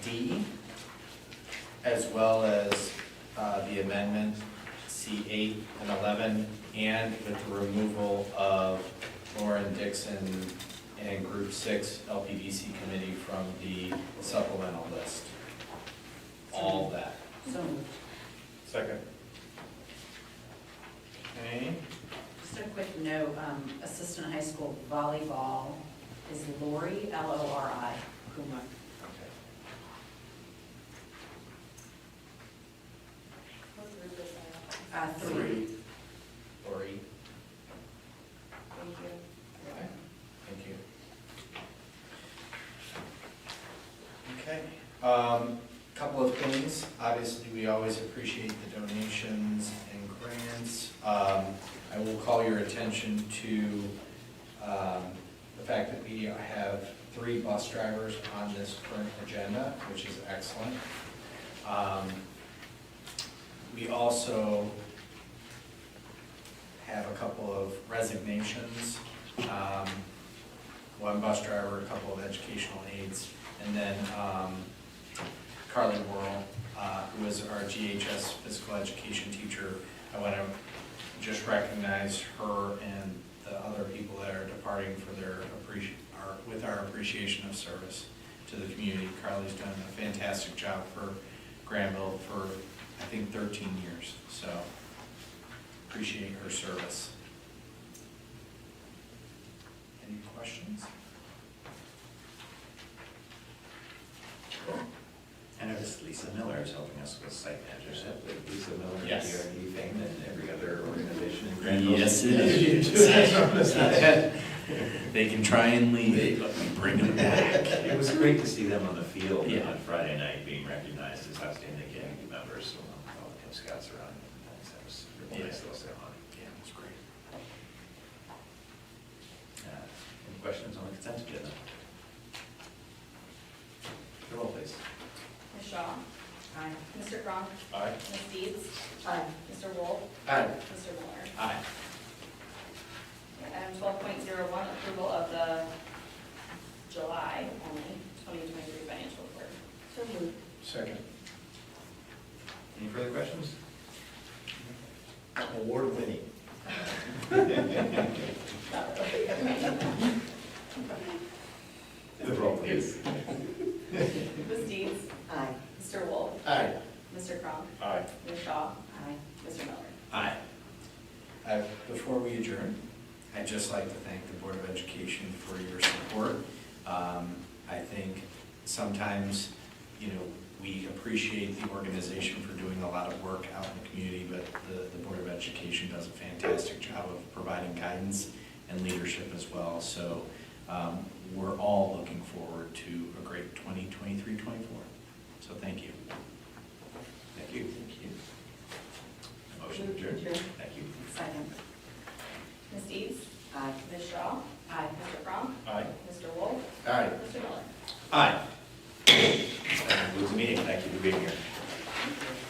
D, as well as the amendment C8 and 11, and with the removal of Lauren Dixon and Group 6 LPDC committee from the supplemental list. All that. So moved. Second. Okay. Just a quick note, assistant high school volleyball is Lori, L-O-R-I, Kumar. What group is that? 3. Lori. Thank you. Okay, thank you. Okay, couple of things. Obviously, we always appreciate the donations and grants. I will call your attention to the fact that we have 3 bus drivers on this current agenda, which is excellent. We also have a couple of resignations, 1 bus driver, a couple of educational aides, and then Carly Worrell, who is our GHS physical education teacher. I want to just recognize her and the other people that are departing for their with our appreciation of service to the community. Carly's done a fantastic job for Granville for, I think, 13 years, so appreciate her service. Any questions? I noticed Lisa Miller is helping us with site managership, with Lisa Miller, Yes. DRD fame, and every other organization in Granville. Yes, it is. They can try and leave, but we bring them back. It was great to see them on the field Yeah. on Friday night being recognized as outstanding community members. So all the Cub Scouts around. That was really nice little ceremony. Yeah, it's great. Any questions on the consent agenda? The roll, please. Ms. Shaw? Aye. Mr. Cronk? Aye. Ms. Deeds? Aye. Mr. Wolf? Aye. Mr. Miller? Aye. Item 12.01, approval of the July only 2023 financial report. So moved. Second. Any further questions? Award winning. The roll, please. Ms. Deeds? Aye. Mr. Wolf? Aye. Mr. Cronk? Aye. Ms. Shaw? Aye. Mr. Miller? Aye. Before we adjourn, I'd just like to thank the Board of Education for your support. I think sometimes, we appreciate the organization for doing a lot of work out in the community, but the Board of Education does a fantastic job of providing guidance and leadership as well. So we're all looking forward to a great 2023-24. So thank you. Thank you. Thank you. Motion adjourned. Thank you. Second. Ms. Deeds? Aye. Ms. Shaw? Aye. Mr. Cronk? Aye. Mr. Wolf? Aye. Mr. Miller? Aye. That concludes the meeting. Thank you for being here.